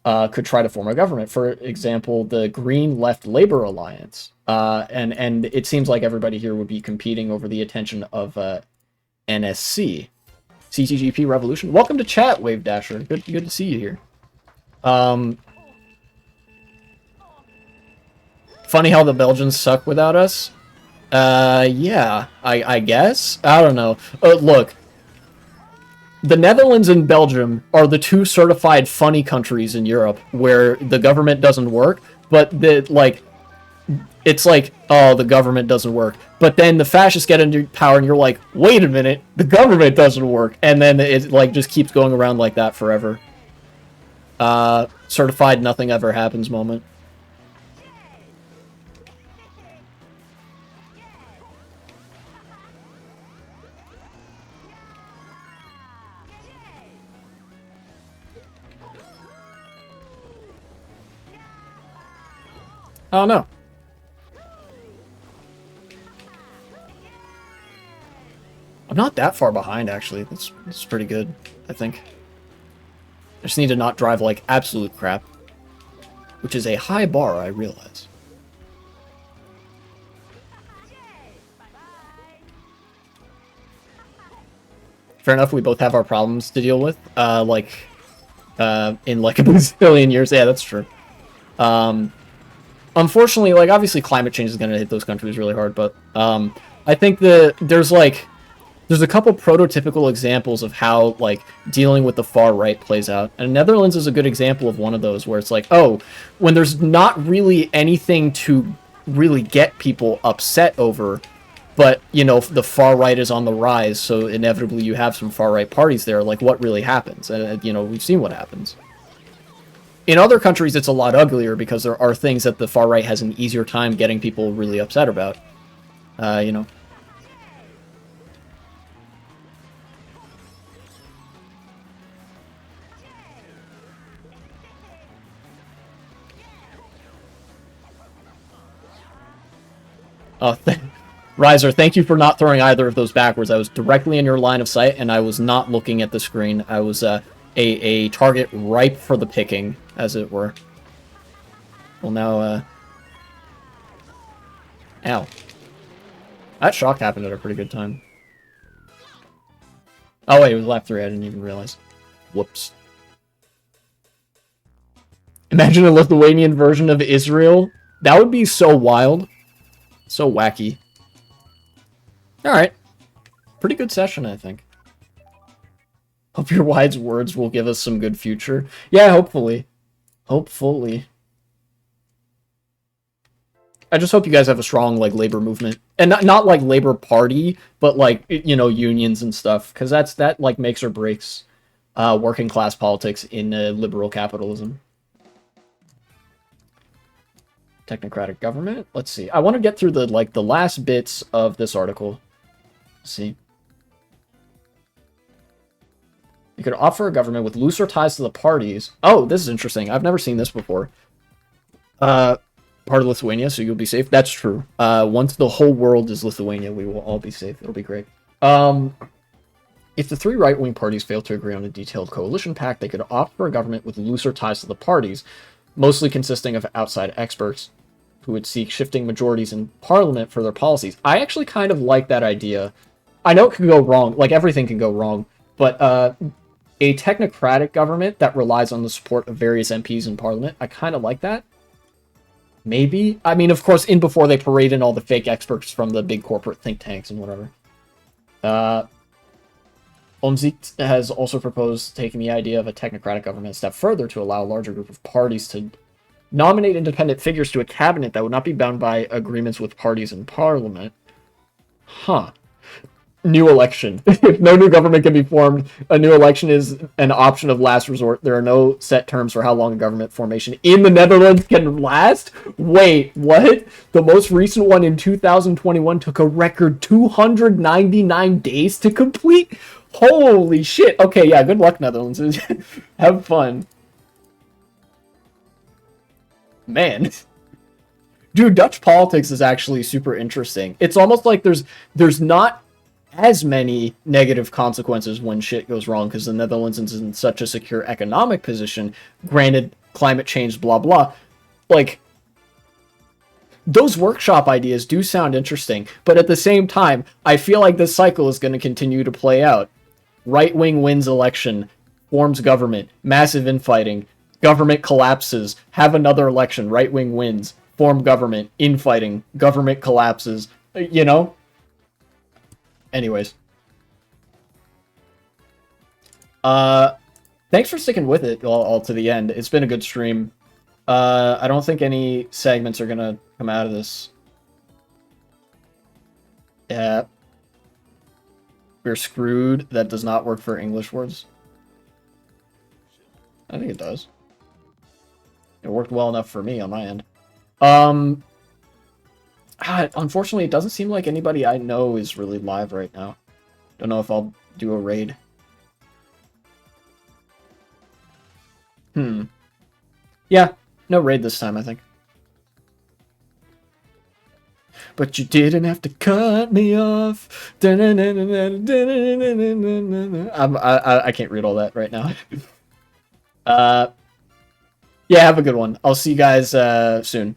could try to form a government. For example, the Green Left Labour Alliance. And it seems like everybody here would be competing over the attention of NSC. CTGP Revolution. Welcome to chat, Wave Dasher. Good to see you here. Funny how the Belgians suck without us. Yeah, I guess. I don't know. Look. the Netherlands and Belgium are the two certified funny countries in Europe where the government doesn't work, but it's like, oh, the government doesn't work. But then the fascists get into power and you're like, wait a minute, the government doesn't work. And then it like just keeps going around like that forever. Certified nothing ever happens moment. Oh no. I'm not that far behind, actually. That's pretty good, I think. I just need to not drive like absolute crap. Which is a high bar, I realize. Fair enough, we both have our problems to deal with. In like a bazillion years. Yeah, that's true. Unfortunately, like, obviously climate change is going to hit those countries really hard, but I think that there's a couple prototypical examples of how, like, dealing with the far right plays out. And Netherlands is a good example of one of those, where it's like, oh, when there's not really anything to really get people upset over, but, you know, the far right is on the rise, so inevitably you have some far right parties there, like, what really happens? And, you know, we've seen what happens. In other countries, it's a lot uglier because there are things that the far right has an easier time getting people really upset about. You know. Oh, Riser, thank you for not throwing either of those backwards. I was directly in your line of sight, and I was not looking at the screen. I was a target ripe for the picking, as it were. Well, now, ow. That shock happened at a pretty good time. Oh, wait, it was lap 3. I didn't even realize. Whoops. Imagine a Lithuanian version of Israel. That would be so wild. So wacky. Alright. Pretty good session, I think. Hope your wise words will give us some good future. Yeah, hopefully. Hopefully. I just hope you guys have a strong, like, labor movement. And not like Labor Party, but, like, you know, unions and stuff. Because that, like, makes or breaks working class politics in liberal capitalism. Technocratic government. Let's see. I want to get through the last bits of this article. Let's see. You could offer a government with looser ties to the parties. Oh, this is interesting. I've never seen this before. Part of Lithuania, so you'll be safe. That's true. Once the whole world is Lithuania, we will all be safe. It'll be great. If the three right-wing parties fail to agree on a detailed coalition pact, they could opt for a government with looser ties to the parties, mostly consisting of outside experts who would seek shifting majorities in parliament for their policies. I actually kind of like that idea. I know it could go wrong, like everything can go wrong, but a technocratic government that relies on the support of various MPs in parliament, I kind of like that. Maybe. I mean, of course, in before they parade in all the fake experts from the big corporate think tanks and whatever. Omzicht has also proposed taking the idea of a technocratic government a step further to allow a larger group of parties to nominate independent figures to a cabinet that would not be bound by agreements with parties in parliament. Huh. New election. If no new government can be formed, a new election is an option of last resort. There are no set terms for how long a government formation in the Netherlands can last. Wait, what? The most recent one in 2021 took a record 299 days to complete? Holy shit. Okay, yeah, good luck, Netherlands. Have fun. Man. Dude, Dutch politics is actually super interesting. It's almost like there's not as many negative consequences when shit goes wrong because the Netherlands is in such a secure economic position. Granted, climate change, blah, blah. Like, those workshop ideas do sound interesting, but at the same time, I feel like this cycle is going to continue to play out. Right wing wins election, forms government, massive infighting, government collapses, have another election, right wing wins, form government, infighting, government collapses, you know? Anyways. Thanks for sticking with it all to the end. It's been a good stream. I don't think any segments are gonna come out of this. Yeah. We're screwed. That does not work for English words. I think it does. It worked well enough for me on my end. Unfortunately, it doesn't seem like anybody I know is really live right now. Don't know if I'll do a raid. Yeah, no raid this time, I think. But you didn't have to cut me off. I can't read all that right now. Yeah, have a good one. I'll see you guys soon.